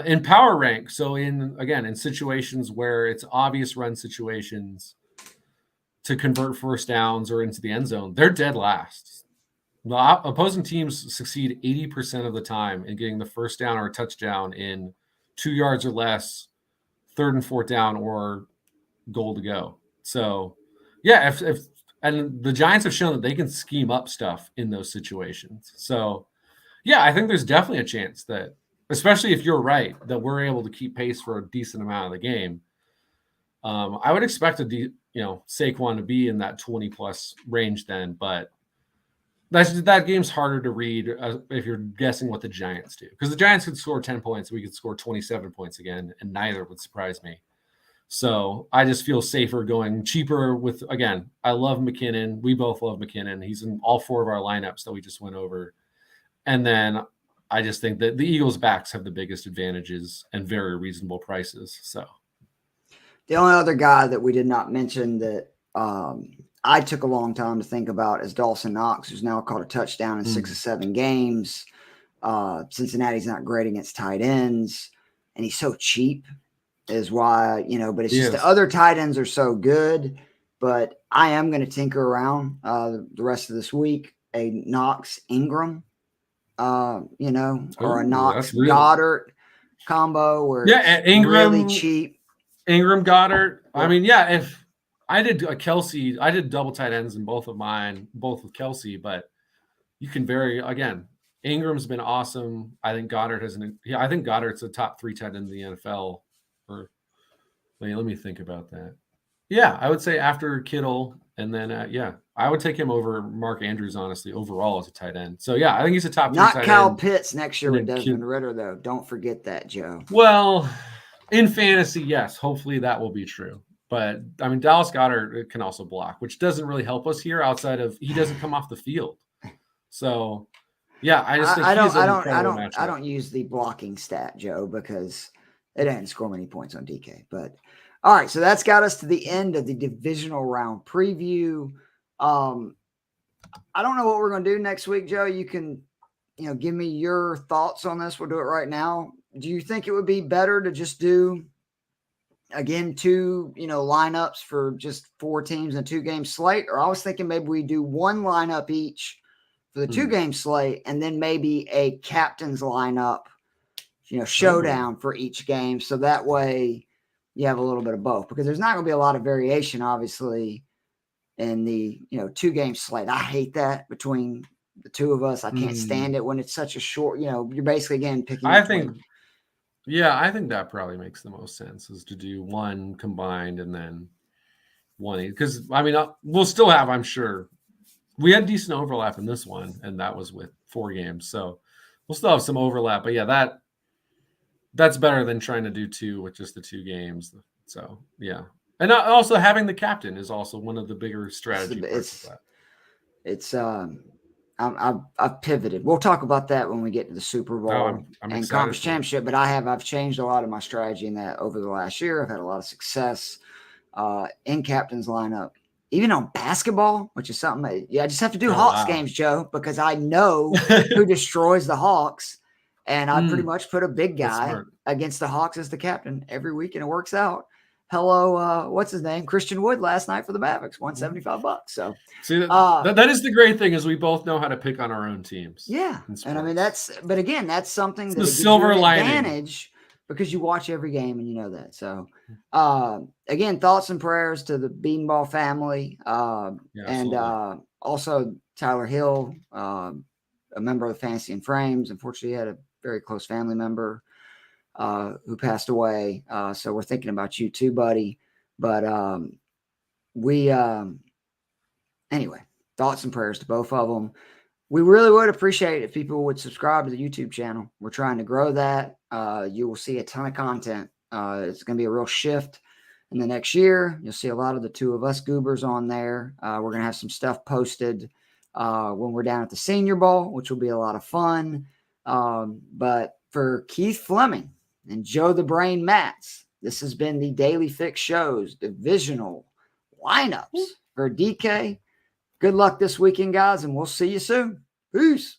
In power rank, so in situations where it's obvious run situations to convert first downs or into the end zone, they're dead last. The opposing teams succeed 80% of the time in getting the first down or a touchdown in 2 yards or less, third and fourth down, or goal to go. So, yeah, and the Giants have shown that they can scheme up stuff in those situations. So, yeah, I think there's definitely a chance that, especially if you're right, that we're able to keep pace for a decent amount of the game. I would expect Saquon to be in that 20-plus range then, but that game's harder to read if you're guessing what the Giants do. Because the Giants could score 10 points, we could score 27 points again, and neither would surprise me. So I just feel safer going cheaper with, again, I love McKinnon. We both love McKinnon. He's in all 4 of our lineups that we just went over. And then I just think that the Eagles' backs have the biggest advantages and very reasonable prices. So the only other guy that we did not mention that I took a long time to think about is Dawson Knox, who's now caught a touchdown in 6 or 7 games. Cincinnati's not great against tight ends, and he's so cheap is why, but it's just the other tight ends are so good. But I am going to tinker around the rest of this week, a Knox Ingram, or a Knox Goddard combo where it's Ingram, really cheap. Ingram Goddard. Yeah. I mean, yeah, if I did a Kelsey, I did double tight ends in both of mine, both with Kelsey, but you can Ingram's been awesome. I think Goddard's a top 3 tight end in the NFL. Let me think about that. Yeah, I would say after Kittle, and then I would take him over Mark Andrews, honestly, overall as a tight end. So yeah, I think he's a top 3 tight end. Not Kyle Pitts next year with Desmond Ridder, though. Don't forget that, Joe. Well, in fantasy, yes, hopefully that will be true. But I mean, Dallas Goedert can also block, which doesn't really help us here outside of he doesn't come off the field. So yeah, I just think I don't use the blocking stat, Joe, because it didn't score many points on DK. But all right, so that's got us to the end of the divisional round preview. I don't know what we're going to do next week, Joe. You can, give me your thoughts on this. We'll do it right now. Do you think it would be better to just do, again, 2, lineups for just 4 teams and 2-game slate? Or I was thinking maybe we do 1 lineup each for for the 2-game slate, and then maybe a captain's lineup, showdown for each game. So that way you have a little bit of both, because there's not going to be a lot of variation, obviously, in the 2-game slate. I hate that between the two of us. I can't stand it when it's such a short. You're basically again picking. I think that probably makes the most sense, is to do one combined and then one, because we'll still have, I'm sure, we had decent overlap in this one, and that was with 4 games, so we'll still have some overlap. But yeah, that's better than trying to do 2 with just the 2 games. So yeah, and also having the captain is also one of the bigger strategy parts of that. It's I've pivoted. We'll talk about that when we get to the Super Bowl and Conference Championship. But I've changed a lot of my strategy in that over the last year. I've had a lot of success in captain's lineup, even on basketball, which is something. I just have to do Hawks games, Joe, because I know who destroys the Hawks, and I pretty much put a big guy against the Hawks as the captain every week, and it works out. Hello, what's his name? Christian Wood last night for the Mavericks, $175. So see, that is the great thing, is we both know how to pick on our own teams. Yeah, and that's something that the silver lining advantage, because you watch every game and you know that. So again, thoughts and prayers to the Beanball family, and also Tyler Hill, a member of the Fantasy and Frames. Unfortunately, he had a very close family member who passed away. So we're thinking about you too, buddy. But anyway, thoughts and prayers to both of them. We really would appreciate it if people would subscribe to the YouTube channel. We're trying to grow that. You will see a ton of content. It's going to be a real shift in the next year. You'll see a lot of the 2 of us goobers on there. We're going to have some stuff posted when we're down at the Senior Bowl, which will be a lot of fun. But for Keith Fleming and Joe the Brain Matz, this has been the Daily Fix Show's divisional lineups for DK. Good luck this weekend, guys, and we'll see you soon. Peace.